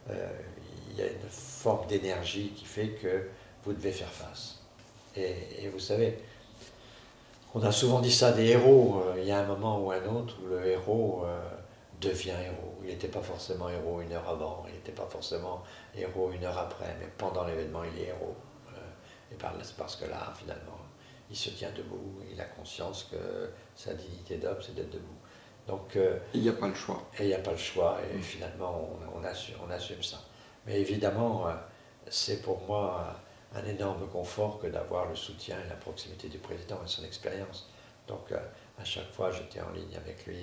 Speaker 2: il y a une forme d'énergie qui fait que vous devez faire face. Et vous savez, on a souvent dit ça des héros, il y a un moment ou un autre où le héros devient héros. Il n'était pas forcément héros une heure avant, il n'était pas forcément héros une heure après, mais pendant l'événement, il est héros. Et parce que là, finalement, il se tient debout, il a conscience que sa dignité d'homme, c'est d'être debout. Donc,
Speaker 1: il n'y a pas le choix.
Speaker 2: Et il n'y a pas le choix, et finalement, on assume ça. Mais évidemment, c'est pour moi un énorme confort que d'avoir le soutien et la proximité du président et son expérience. Donc, à chaque fois, j'étais en ligne avec lui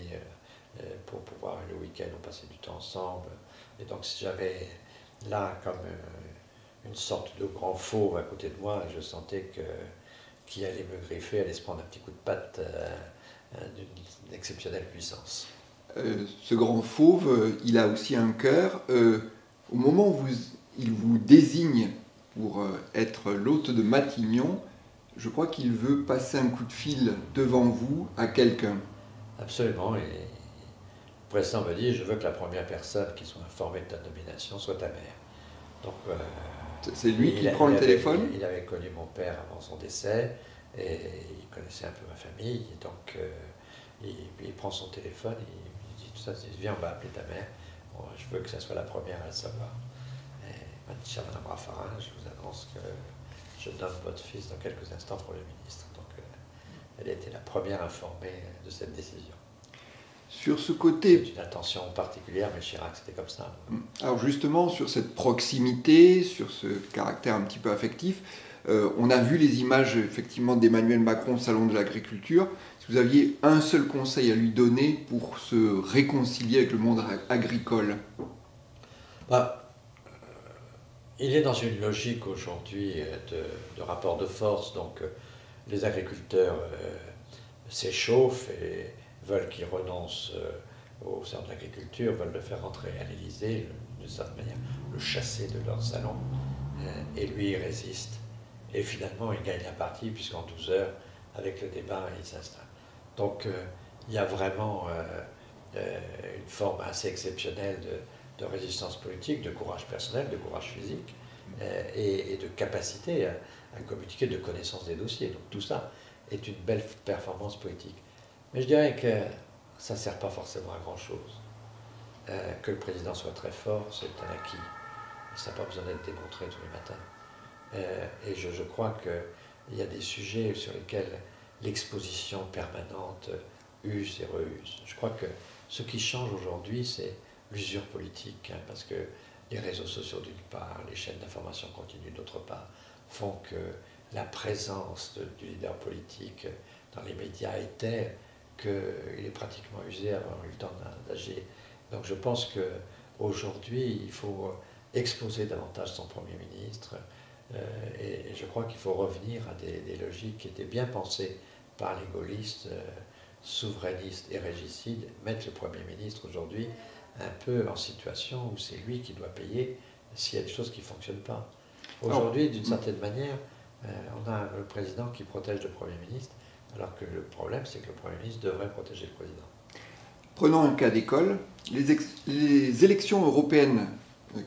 Speaker 2: pour pouvoir, le week-end, on passait du temps ensemble. Et donc, si j'avais là comme une sorte de grand fauve à côté de moi, je sentais qu'il allait me griffer, allait se prendre un petit coup de patte d'une exceptionnelle puissance.
Speaker 1: Ce grand fauve, il a aussi un cœur. Au moment où il vous désigne pour être l'hôte de Matignon, je crois qu'il veut passer un coup de fil devant vous à quelqu'un.
Speaker 2: Absolument. Et le président me dit, je veux que la première personne qui soit informée de ta nomination soit ta mère. Donc,
Speaker 1: c'est lui qui prend le téléphone.
Speaker 2: Il avait connu mon père avant son décès et il connaissait un peu ma famille. Et donc, il prend son téléphone, il dit tout ça, il dit, viens, on va appeler ta mère. Bon, je veux que ça soit la première à le savoir. Et il m'a dit, chère Madame Raffarin, je vous annonce que je donne votre fils dans quelques instants Premier ministre. Donc, elle a été la première informée de cette décision.
Speaker 1: Sur ce côté...
Speaker 2: C'est une attention particulière, mais Chirac, c'était comme ça.
Speaker 1: Alors justement, sur cette proximité, sur ce caractère un petit peu affectif, on a vu les images effectivement d'Emmanuel Macron au Salon de l'Agriculture. Si vous aviez un seul conseil à lui donner pour se réconcilier avec le monde agricole?
Speaker 2: Il est dans une logique aujourd'hui de rapport de force, donc les agriculteurs s'échauffent et veulent qu'il renonce au salon de l'agriculture, veulent le faire rentrer à l'Élysée, d'une certaine manière le chasser de leur salon, et lui il résiste. Et finalement il gagne la partie, puisqu'en 12 heures, avec le débat, il s'installe. Donc il y a vraiment une forme assez exceptionnelle de résistance politique, de courage personnel, de courage physique, et de capacité à communiquer, de connaissance des dossiers. Donc tout ça est une belle performance politique. Mais je dirais que ça ne sert pas forcément à grand-chose. Que le président soit très fort, c'est un acquis. Ça n'a pas besoin d'être démontré tous les matins. Et je crois qu'il y a des sujets sur lesquels l'exposition permanente use et reuse. Je crois que ce qui change aujourd'hui, c'est l'usure politique, parce que les réseaux sociaux d'une part, les chaînes d'information continue d'autre part, font que la présence du leader politique dans les médias est telle qu'il est pratiquement usé avant eu le temps d'agir. Donc je pense qu'aujourd'hui, il faut exposer davantage son Premier ministre, et je crois qu'il faut revenir à des logiques qui étaient bien pensées par les gaullistes, souverainistes et régicides, mettre le Premier ministre aujourd'hui un peu en situation où c'est lui qui doit payer s'il y a des choses qui ne fonctionnent pas. Aujourd'hui, d'une certaine manière, on a le président qui protège le Premier ministre, alors que le problème, c'est que le Premier ministre devrait protéger le président.
Speaker 1: Prenons un cas d'école. Les élections européennes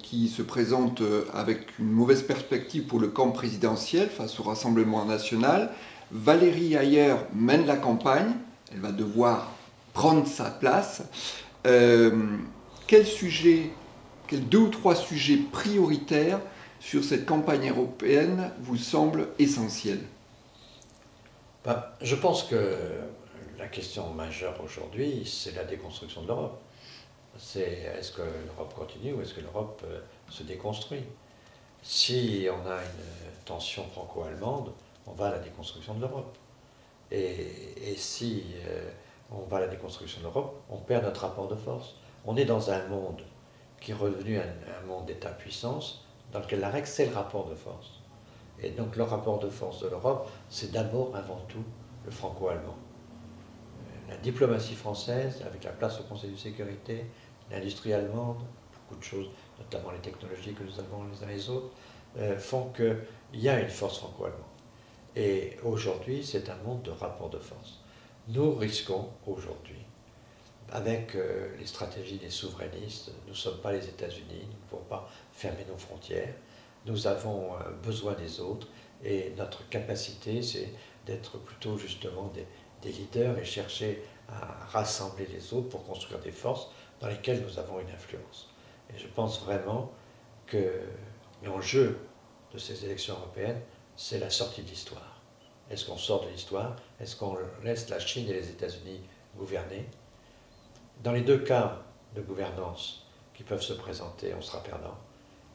Speaker 1: qui se présentent avec une mauvaise perspective pour le camp présidentiel face au Rassemblement national. Valérie Hayer mène la campagne. Elle va devoir prendre sa place. Quels deux ou trois sujets prioritaires sur cette campagne européenne vous semblent essentiels?
Speaker 2: Je pense que la question majeure aujourd'hui, c'est la déconstruction de l'Europe. C'est est-ce que l'Europe continue ou est-ce que l'Europe se déconstruit? Si on a une tension franco-allemande, on va à la déconstruction de l'Europe. Et si on va à la déconstruction de l'Europe, on perd notre rapport de force. On est dans un monde qui est redevenu un monde d'État-puissance, dans lequel la règle, c'est le rapport de force. Et donc le rapport de force de l'Europe, c'est d'abord, avant tout, le franco-allemand. La diplomatie française, avec la place au Conseil de sécurité, l'industrie allemande, beaucoup de choses, notamment les technologies que nous avons les uns les autres, font qu'il y a une force franco-allemande. Et aujourd'hui, c'est un monde de rapport de force. Nous risquons aujourd'hui, avec les stratégies des souverainistes, nous ne sommes pas les États-Unis, nous ne pouvons pas fermer nos frontières, nous avons besoin des autres, et notre capacité, c'est d'être plutôt justement des leaders et chercher à rassembler les autres pour construire des forces dans lesquelles nous avons une influence. Et je pense vraiment que l'enjeu de ces élections européennes, c'est la sortie de l'histoire. Est-ce qu'on sort de l'histoire? Est-ce qu'on laisse la Chine et les États-Unis gouverner? Dans les deux cas de gouvernance qui peuvent se présenter, on sera perdant.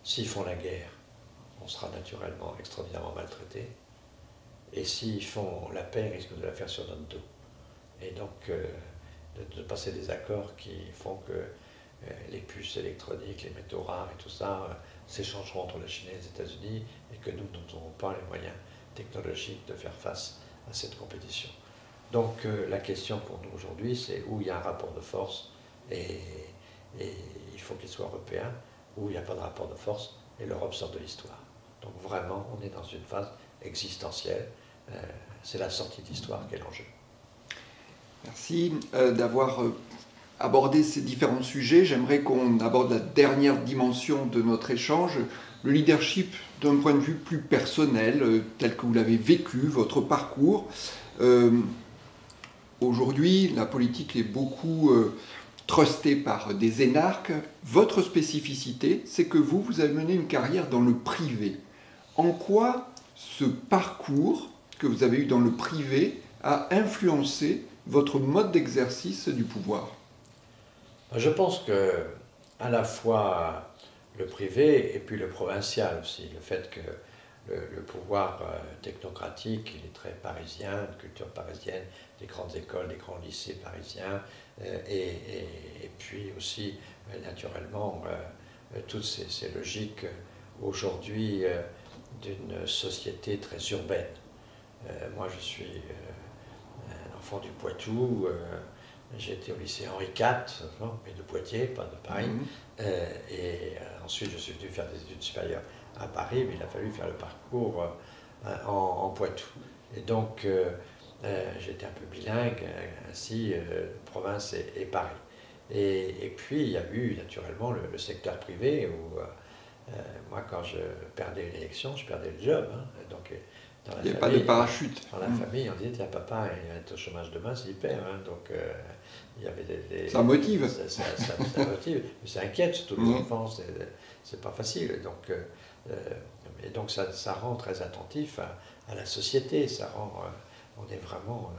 Speaker 2: S'ils font la guerre, on sera naturellement extraordinairement maltraité. Et s'ils font la paix, ils risquent de la faire sur notre dos. Et donc, de passer des accords qui font que les puces électroniques, les métaux rares et tout ça s'échangeront entre la Chine et les États-Unis et que nous n'aurons pas les moyens technologiques de faire face à cette compétition. Donc, la question pour nous aujourd'hui, c'est où il y a un rapport de force et il faut qu'il soit européen, où il n'y a pas de rapport de force et l'Europe sort de l'histoire. Donc vraiment, on est dans une phase existentielle. C'est la sortie de l'histoire qui est l'enjeu.
Speaker 1: Merci d'avoir abordé ces différents sujets. J'aimerais qu'on aborde la dernière dimension de notre échange, le leadership d'un point de vue plus personnel, tel que vous l'avez vécu, votre parcours. Aujourd'hui, la politique est beaucoup trustée par des énarques. Votre spécificité, c'est que vous avez mené une carrière dans le privé. En quoi ce parcours que vous avez eu dans le privé a influencé votre mode d'exercice du pouvoir?
Speaker 2: Je pense que à la fois le privé et puis le provincial aussi, le fait que le pouvoir technocratique, il est très parisien, une culture parisienne, des grandes écoles, des grands lycées parisiens, et puis aussi naturellement toutes ces logiques aujourd'hui d'une société très urbaine. Moi je suis un enfant du Poitou, j'ai été au lycée Henri IV, mais de Poitiers, pas de Paris, ensuite je suis venu faire des études supérieures à Paris, mais il a fallu faire le parcours en Poitou. Et donc j'étais un peu bilingue, ainsi province et Paris. Et puis il y a eu naturellement le secteur privé où moi quand je perdais une élection, je perdais le job. Donc,
Speaker 1: il n'y avait pas de parachute.
Speaker 2: Dans la famille, on disait, tiens, papa, il va être au chômage demain s'il perd. Donc, il y avait
Speaker 1: ça motive.
Speaker 2: Ça motive, mais ça inquiète, surtout les enfants, c'est pas facile. Et donc ça rend très attentif à la société, ça rend, on est vraiment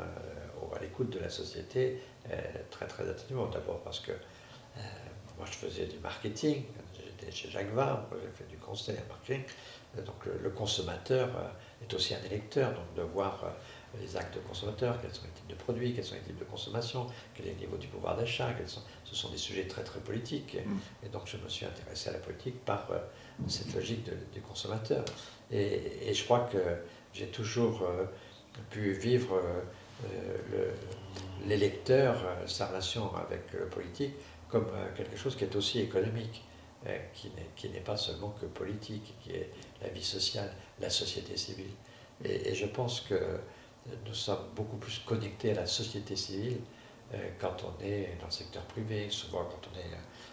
Speaker 2: à l'écoute de la société très très attentivement. D'abord parce que moi je faisais du marketing, j'étais chez Jacques Vabre, j'ai fait du conseil en marketing. Donc le consommateur est aussi un électeur, donc de voir les actes de consommateurs, quels sont les types de produits, quels sont les types de consommation, quel est le niveau du pouvoir d'achat, ce sont des sujets très très politiques. Et donc je me suis intéressé à la politique par cette logique du consommateur. Et je crois que j'ai toujours pu vivre l'électeur, sa relation avec le politique, comme quelque chose qui est aussi économique. Qui n'est pas seulement que politique, qui est la vie sociale, la société civile. Et je pense que nous sommes beaucoup plus connectés à la société civile quand on est dans le secteur privé, souvent quand on est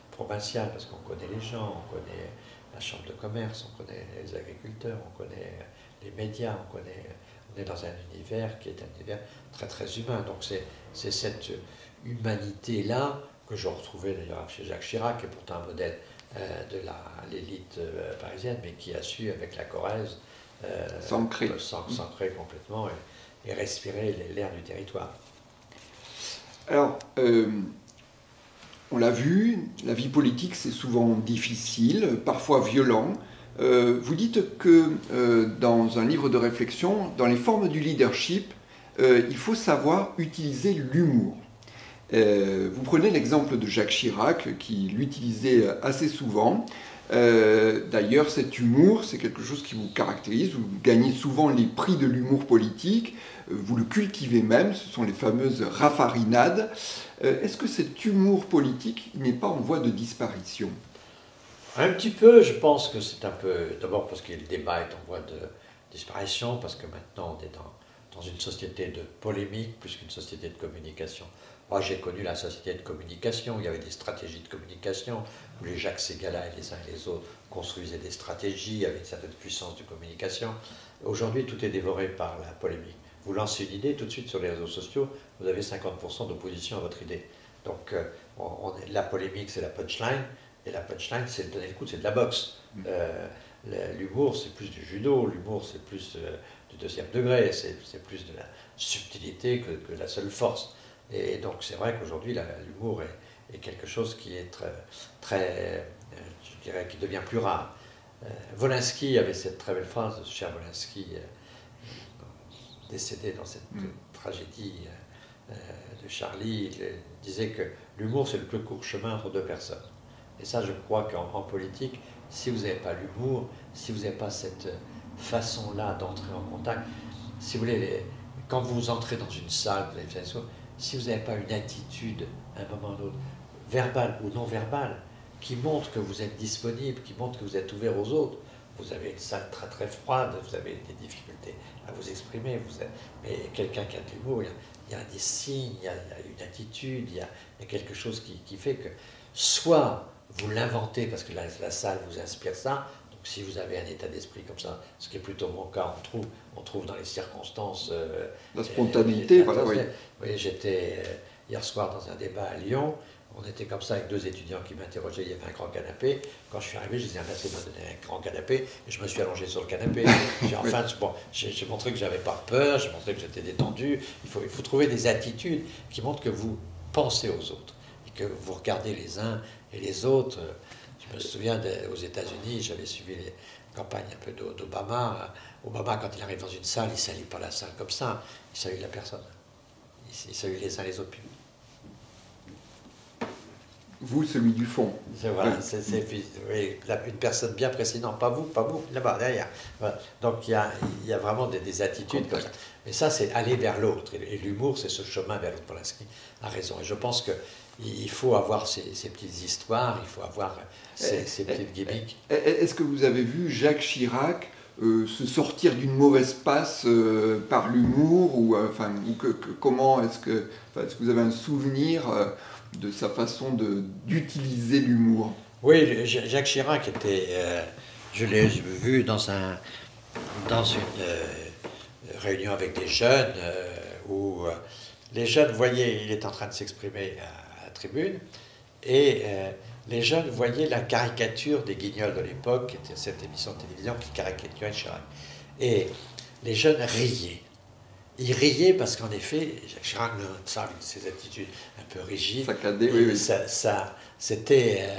Speaker 2: provincial, parce qu'on connaît les gens, on connaît la chambre de commerce, on connaît les agriculteurs, on connaît les médias, on est dans un univers qui est un univers très très humain. Donc c'est cette humanité-là que je retrouvais d'ailleurs chez Jacques Chirac, qui est pourtant un modèle de l'élite parisienne, mais qui a su, avec la Corrèze, s'ancrer complètement et respirer l'air du territoire.
Speaker 1: Alors, on l'a vu, la vie politique c'est souvent difficile, parfois violent. Vous dites que dans un livre de réflexion, dans les formes du leadership, il faut savoir utiliser l'humour. Vous prenez l'exemple de Jacques Chirac qui l'utilisait assez souvent. D'ailleurs, cet humour, c'est quelque chose qui vous caractérise. Vous gagnez souvent les prix de l'humour politique. Vous le cultivez même. Ce sont les fameuses raffarinades. Est-ce que cet humour politique n'est pas en voie de disparition?
Speaker 2: Un petit peu, je pense que c'est un peu... D'abord parce que le débat est en voie de disparition, parce que maintenant on est dans une société de polémique plus qu'une société de communication. Moi, j'ai connu la société de communication, où il y avait des stratégies de communication, où les Jacques Ségala et les uns et les autres construisaient des stratégies avec une certaine puissance de communication. Aujourd'hui, tout est dévoré par la polémique. Vous lancez une idée, tout de suite sur les réseaux sociaux, vous avez 50% d'opposition à votre idée. Donc, la polémique, c'est la punchline, et la punchline, c'est le donner le coup, c'est de la boxe. L'humour, c'est plus du judo, l'humour, c'est plus du deuxième degré, c'est plus de la subtilité que la seule force. Et donc c'est vrai qu'aujourd'hui l'humour est quelque chose qui est très je dirais, qui devient plus rare. Wolinski avait cette très belle phrase, ce cher Wolinski, décédé dans cette tragédie de Charlie, il disait que l'humour c'est le plus court chemin entre deux personnes. Et ça je crois qu'en politique, si vous n'avez pas l'humour, si vous n'avez pas cette façon-là d'entrer en contact, si vous voulez, quand vous entrez dans une salle, vous avez fait ça, si vous n'avez pas une attitude, à un moment ou à un autre, verbale ou non verbale, qui montre que vous êtes disponible, qui montre que vous êtes ouvert aux autres, vous avez une salle très très froide, vous avez des difficultés à vous exprimer, mais quelqu'un qui a de l'humour, il y a des signes, il y a une attitude, il y a quelque chose qui fait que soit vous l'inventez parce que la salle vous inspire ça, donc si vous avez un état d'esprit comme ça, ce qui est plutôt mon cas, on trouve dans les circonstances...
Speaker 1: la spontanéité, voilà, oui.
Speaker 2: Oui, j'étais hier soir dans un débat à Lyon, on était comme ça avec deux étudiants qui m'interrogeaient, il y avait un grand canapé. Quand je suis arrivé, je disais, merci de me donner un grand canapé, et je me suis allongé sur le canapé. Enfin, bon, j'ai montré que je n'avais pas peur, j'ai montré que j'étais détendu. Il faut trouver des attitudes qui montrent que vous pensez aux autres, et que vous regardez les uns et les autres. Je me souviens aux États-Unis, j'avais suivi les campagnes un peu d'Obama. Obama, quand il arrive dans une salle, il ne salue pas la salle comme ça, il salue la personne. Il salue les uns les autres.
Speaker 1: Vous, celui du fond.
Speaker 2: Voilà, oui, une personne bien précise, non, pas vous, là-bas, derrière. Voilà. Donc il y a vraiment des attitudes comme ça. Mais ça, c'est aller vers l'autre. Et l'humour, c'est ce chemin vers l'autre. Wolinski a raison. Et je pense qu'il faut avoir ces petites histoires, il faut avoir ces petites gimmicks.
Speaker 1: Est-ce que vous avez vu Jacques Chirac se sortir d'une mauvaise passe par l'humour comment est-ce que vous avez un souvenir de sa façon d'utiliser l'humour?
Speaker 2: Oui, Jacques Chirac était, je l'ai vu dans une réunion avec des jeunes où les jeunes voyaient, il est en train de s'exprimer à la tribune, et les jeunes voyaient la caricature des Guignols de l'époque, qui était cette émission de télévision qui caricaturait Chirac. Et les jeunes riaient. Ils riaient parce qu'en effet, Jacques Chirac, avec ses attitudes un peu rigides,
Speaker 1: saccadé, oui.
Speaker 2: C'était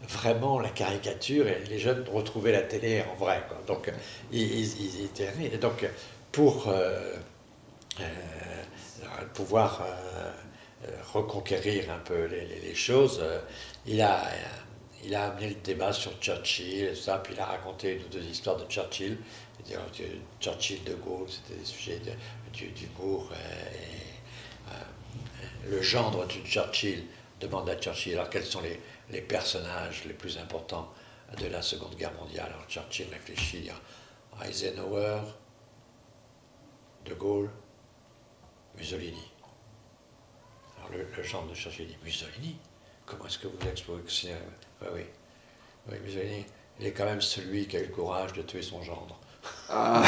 Speaker 2: vraiment la caricature, et les jeunes retrouvaient la télé en vrai, quoi. Donc ils étaient riés. Et donc pour pouvoir reconquérir un peu les choses, il a amené le débat sur Churchill, puis il a raconté une ou deux histoires de Churchill. Churchill, De Gaulle, c'était des sujets d'humour. Le gendre de Churchill demande à Churchill, alors quels sont les personnages les plus importants de la Seconde Guerre mondiale? Alors Churchill réfléchit, il y a Eisenhower, De Gaulle, Mussolini. Alors le gendre de Churchill dit, Mussolini? Comment est-ce que vous exposez? Oui, Mussolini, il est quand même celui qui a eu le courage de tuer son gendre. Ah.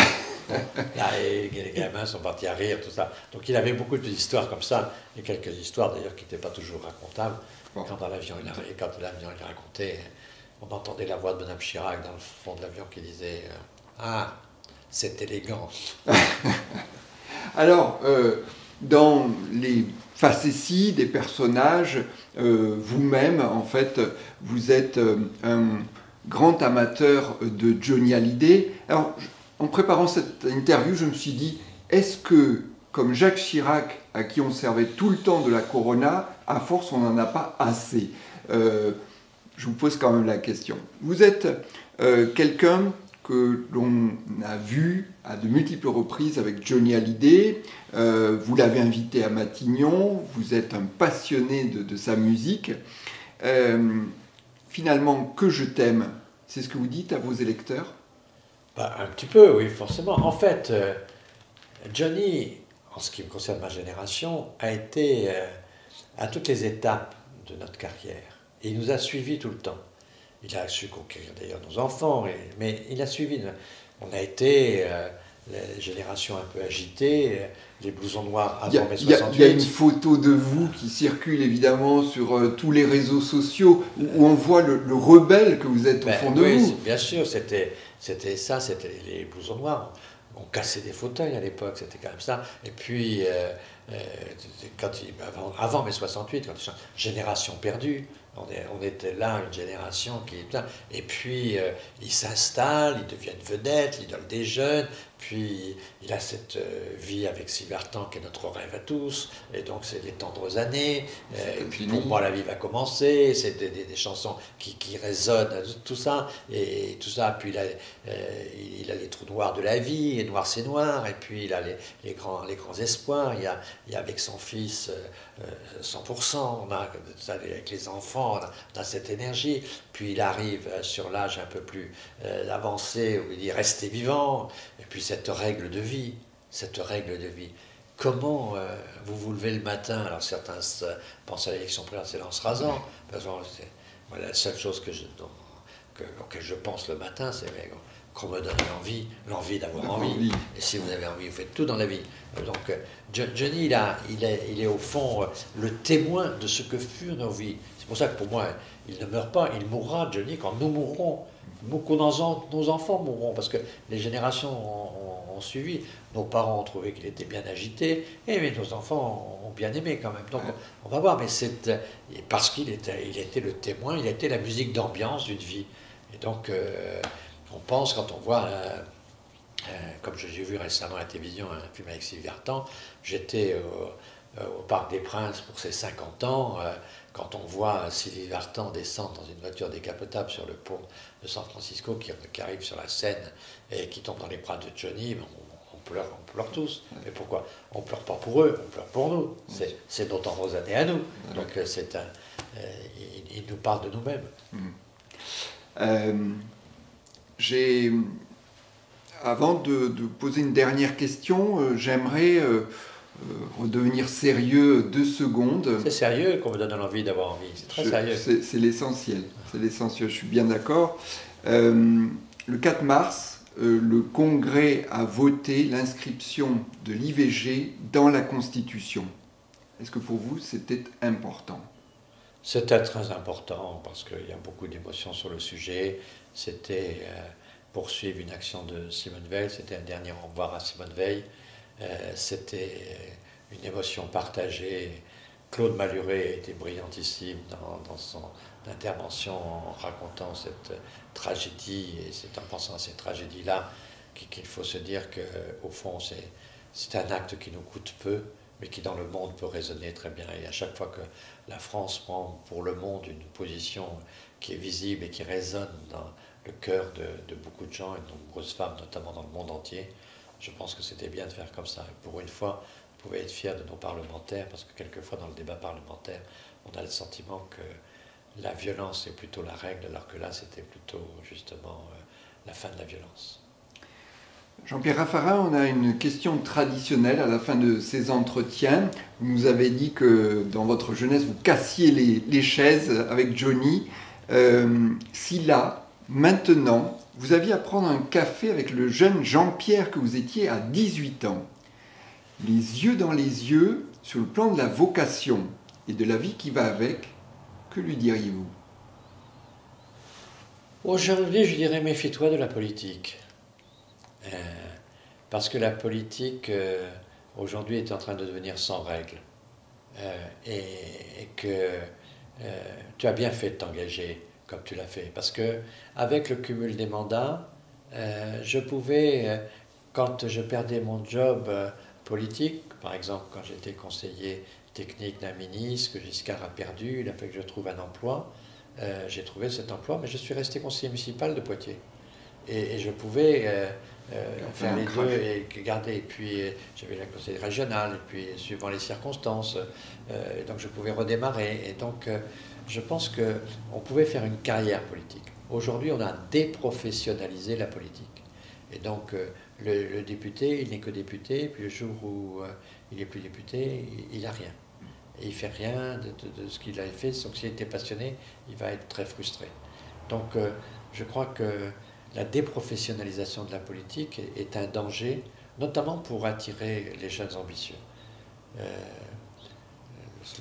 Speaker 2: Là, et les gamins sont partis à rire, tout ça. Donc il avait beaucoup d'histoires comme ça, et quelques histoires d'ailleurs qui n'étaient pas toujours racontables. Bon. Quand l'avion il racontait, on entendait la voix de Mme Chirac dans le fond de l'avion qui disait « Ah, c'est élégant ».
Speaker 1: Alors, dans les facéties des personnages, vous-même, en fait, vous êtes un grand amateur de Johnny Hallyday. Alors, en préparant cette interview, je me suis dit, est-ce que, comme Jacques Chirac, à qui on servait tout le temps de la Corona, à force, on n'en a pas assez? Je vous pose quand même la question. Vous êtes quelqu'un que l'on a vu à de multiples reprises avec Johnny Hallyday. Vous l'avez invité à Matignon, vous êtes un passionné de sa musique. Finalement, que je t'aime, c'est ce que vous dites à vos électeurs?
Speaker 2: Bah, un petit peu, oui, forcément. En fait, Johnny, en ce qui me concerne ma génération, a été à toutes les étapes de notre carrière. Et il nous a suivis tout le temps. Il a su conquérir d'ailleurs nos enfants, mais il a suivi. On a été la génération un peu agitée, les blousons noirs avant mai 68.
Speaker 1: Il y a une photo de vous qui circule évidemment sur tous les réseaux sociaux où on voit le rebelle que vous êtes au fond de vous.
Speaker 2: Bien sûr, c'était ça, c'était les blousons noirs. On cassait des fauteuils à l'époque, c'était quand même ça. Et puis, avant mai 68, génération perdue, on était là, une génération qui est là. Et puis, ils s'installent, ils deviennent vedettes, l'idole des jeunes. Puis, il a cette vie avec Sylvie Vartan qui est notre rêve à tous. Et donc, c'est les tendres années. Et puis, pour moi, la vie va commencer. C'est des chansons qui résonnent, tout ça. Et tout ça. Puis, il a les trous noirs de la vie. Et noir, c'est noir. Et puis, il a les grands espoirs. Il y a avec son fils 100%. On a ça avec les enfants. On a cette énergie. Puis, il arrive sur l'âge un peu plus avancé où il dit restez vivant. Et puis, cette règle de vie. Comment vous vous levez le matin? Alors certains pensent à l'élection présidentielle en se rasant. Voilà, la seule chose auquel je pense le matin, c'est qu'on me donne l'envie d'avoir envie. Et si vous avez envie, vous faites tout dans la vie. Donc Johnny, il est au fond le témoin de ce que furent nos vies. C'est pour ça que pour moi, il ne meurt pas, il mourra, Johnny, quand nous mourrons. Beaucoup de nos enfants mourront, parce que les générations ont suivi. Nos parents ont trouvé qu'il était bien agité, mais nos enfants ont bien aimé quand même. Donc on va voir, mais c'est parce qu'il était le témoin, il était la musique d'ambiance d'une vie. Et donc on pense, quand on voit, comme j'ai vu récemment à la télévision, un film avec Sylvie Vartan, j'étais au Parc des Princes pour ses 50 ans. Quand on voit Sylvie Vartan descendre dans une voiture décapotable sur le pont de San Francisco, qui arrive sur la Seine et qui tombe dans les bras de Johnny, on pleure tous. Mais pourquoi? On ne pleure pas pour eux, on pleure pour nous. C'est nos tendres années à nous. Donc il nous parle de nous-mêmes.
Speaker 1: Avant de poser une dernière question, j'aimerais redevenir sérieux 2 secondes.
Speaker 2: C'est sérieux qu'on me donne l'envie d'avoir envie, c'est très sérieux.
Speaker 1: C'est l'essentiel, je suis bien d'accord. Le 4 mars, le Congrès a voté l'inscription de l'IVG dans la Constitution. Est-ce que pour vous, c'était important?
Speaker 2: C'était très important parce qu'il y a beaucoup d'émotions sur le sujet. C'était poursuivre une action de Simone Veil, c'était un dernier au revoir à Simone Veil. C'était une émotion partagée. Claude Malhuret était brillantissime dans son intervention en racontant cette tragédie, et c'est en pensant à cette tragédie-là qu'il faut se dire qu'au fond, c'est un acte qui nous coûte peu, mais qui dans le monde peut résonner très bien. Et à chaque fois que la France prend pour le monde une position qui est visible et qui résonne dans le cœur de beaucoup de gens, et de nombreuses femmes, notamment dans le monde entier, je pense que c'était bien de faire comme ça. Et pour une fois, vous pouvez être fiers de nos parlementaires, parce que quelquefois dans le débat parlementaire, on a le sentiment que la violence est plutôt la règle, alors que là c'était plutôt justement la fin de la violence.
Speaker 1: Jean-Pierre Raffarin, on a une question traditionnelle à la fin de ces entretiens. Vous nous avez dit que dans votre jeunesse, vous cassiez les chaises avec Johnny. Si là, maintenant, vous aviez à prendre un café avec le jeune Jean-Pierre que vous étiez à 18 ans, les yeux dans les yeux, sur le plan de la vocation et de la vie qui va avec, que lui diriez-vous?
Speaker 2: Aujourd'hui, je dirais méfie-toi de la politique. Parce que la politique aujourd'hui est en train de devenir sans règles. Et que tu as bien fait de t'engager comme tu l'as fait. Parce que avec le cumul des mandats, je pouvais, quand je perdais mon job politique, par exemple quand j'étais conseiller technique d'un ministre, que Giscard a perdu, il a fallu que je trouve un emploi. J'ai trouvé cet emploi, mais je suis resté conseiller municipal de Poitiers. Et je pouvais faire les deux et garder. Et puis j'avais la conseil régional, et puis suivant les circonstances, et donc je pouvais redémarrer. Et donc je pense qu'on pouvait faire une carrière politique. Aujourd'hui, on a déprofessionnalisé la politique. Et donc le député, il n'est que député, puis le jour où il n'est plus député, il n'a rien. Et il ne fait rien de ce qu'il avait fait, sauf s'il était passionné, il va être très frustré. Donc je crois que la déprofessionnalisation de la politique est un danger, notamment pour attirer les jeunes ambitieux.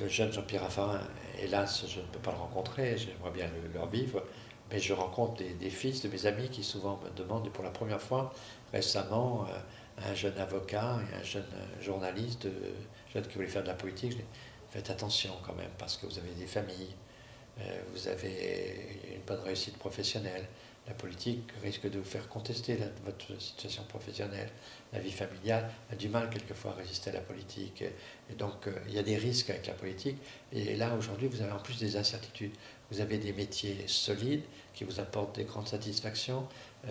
Speaker 2: Le jeune Jean-Pierre Raffarin, hélas, je ne peux pas le rencontrer, j'aimerais bien le vivre, mais je rencontre des fils de mes amis qui souvent me demandent, et pour la première fois récemment, un jeune avocat et un jeune journaliste, jeune qui voulait faire de la politique, je dis, faites attention quand même, parce que vous avez des familles, vous avez une bonne réussite professionnelle. La politique risque de vous faire contester votre situation professionnelle. La vie familiale a du mal quelquefois à résister à la politique. Et donc, il y a des risques avec la politique. Et là, aujourd'hui, vous avez en plus des incertitudes. Vous avez des métiers solides qui vous apportent des grandes satisfactions.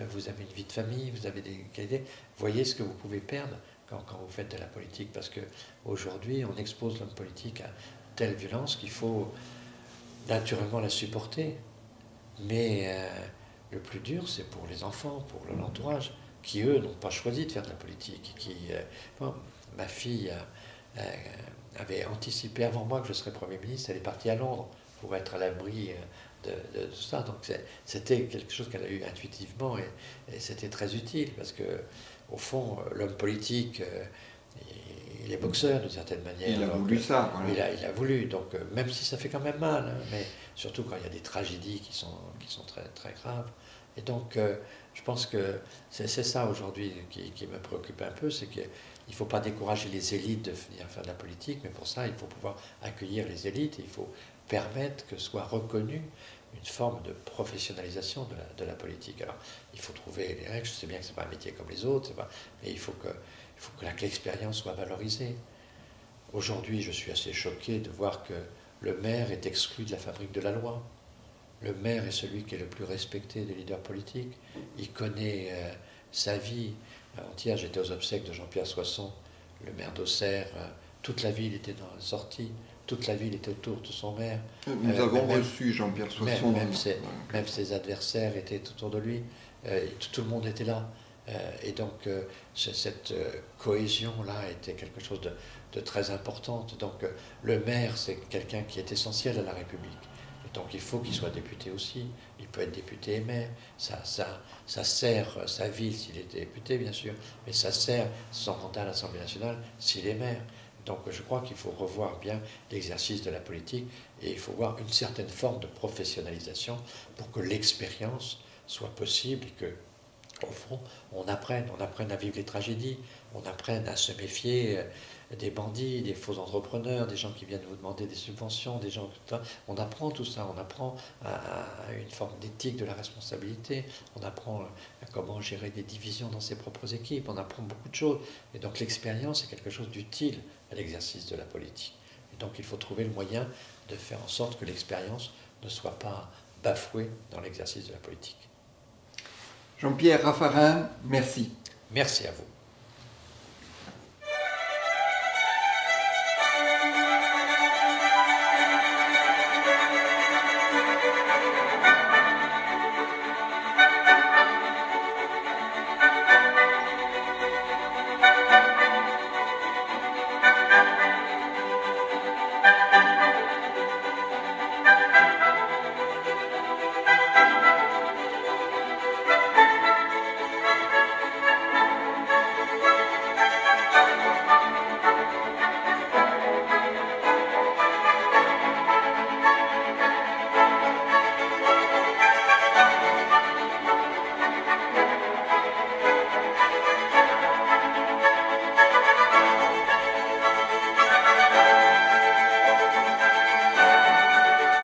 Speaker 2: Vous avez une vie de famille, vous avez des qualités. Voyez ce que vous pouvez perdre quand vous faites de la politique. Parce qu'aujourd'hui, on expose l'homme politique à telle violence qu'il faut naturellement la supporter. Mais le plus dur, c'est pour les enfants, pour l'entourage, qui, eux, n'ont pas choisi de faire de la politique. Ma fille avait anticipé avant moi que je serais Premier ministre. Elle est partie à Londres pour être à l'abri de tout ça. Donc c'était quelque chose qu'elle a eu intuitivement et c'était très utile parce que, au fond, l'homme politique, il est boxeur d'une certaine manière.
Speaker 1: Il a voulu ça.
Speaker 2: Voilà. Il a voulu, donc même si ça fait quand même mal, hein, mais surtout quand il y a des tragédies qui sont très, très graves. Et donc, je pense que c'est ça aujourd'hui qui me préoccupe un peu, c'est qu'il ne faut pas décourager les élites de venir faire de la politique, mais pour ça, il faut pouvoir accueillir les élites et il faut permettre que soit reconnue une forme de professionnalisation de la politique. Alors, il faut trouver les règles, je sais bien que ce n'est pas un métier comme les autres, mais il faut que l'expérience soit valorisée. Aujourd'hui, je suis assez choqué de voir que le maire est exclu de la fabrique de la loi. Le maire est celui qui est le plus respecté des leaders politiques. Il connaît sa vie. Avant-hier, j'étais aux obsèques de Jean-Pierre Soisson, le maire d'Auxerre. Toute la ville était dans la sortie. Toute la ville était autour de son maire.
Speaker 1: Nous avons reçu Jean-Pierre Soisson.
Speaker 2: Même ses adversaires étaient autour de lui. Tout le monde était là. Et donc, cette cohésion-là était quelque chose de très importante. Donc, le maire, c'est quelqu'un qui est essentiel à la République. Et donc, il faut qu'il soit député aussi. Il peut être député et maire. Ça sert sa ville s'il est député, bien sûr, mais ça sert son mandat à l'Assemblée nationale s'il est maire. Donc, je crois qu'il faut revoir bien l'exercice de la politique et il faut voir une certaine forme de professionnalisation pour que l'expérience soit possible et que, au fond, on apprenne à vivre les tragédies, on apprenne à se méfier des bandits, des faux entrepreneurs, des gens qui viennent vous demander des subventions, des gens, on apprend tout ça, on apprend à une forme d'éthique de la responsabilité, on apprend à comment gérer des divisions dans ses propres équipes, on apprend beaucoup de choses. Et donc l'expérience est quelque chose d'utile à l'exercice de la politique. Et donc il faut trouver le moyen de faire en sorte que l'expérience ne soit pas bafouée dans l'exercice de la politique.
Speaker 1: Jean-Pierre Raffarin, merci.
Speaker 2: Merci à vous.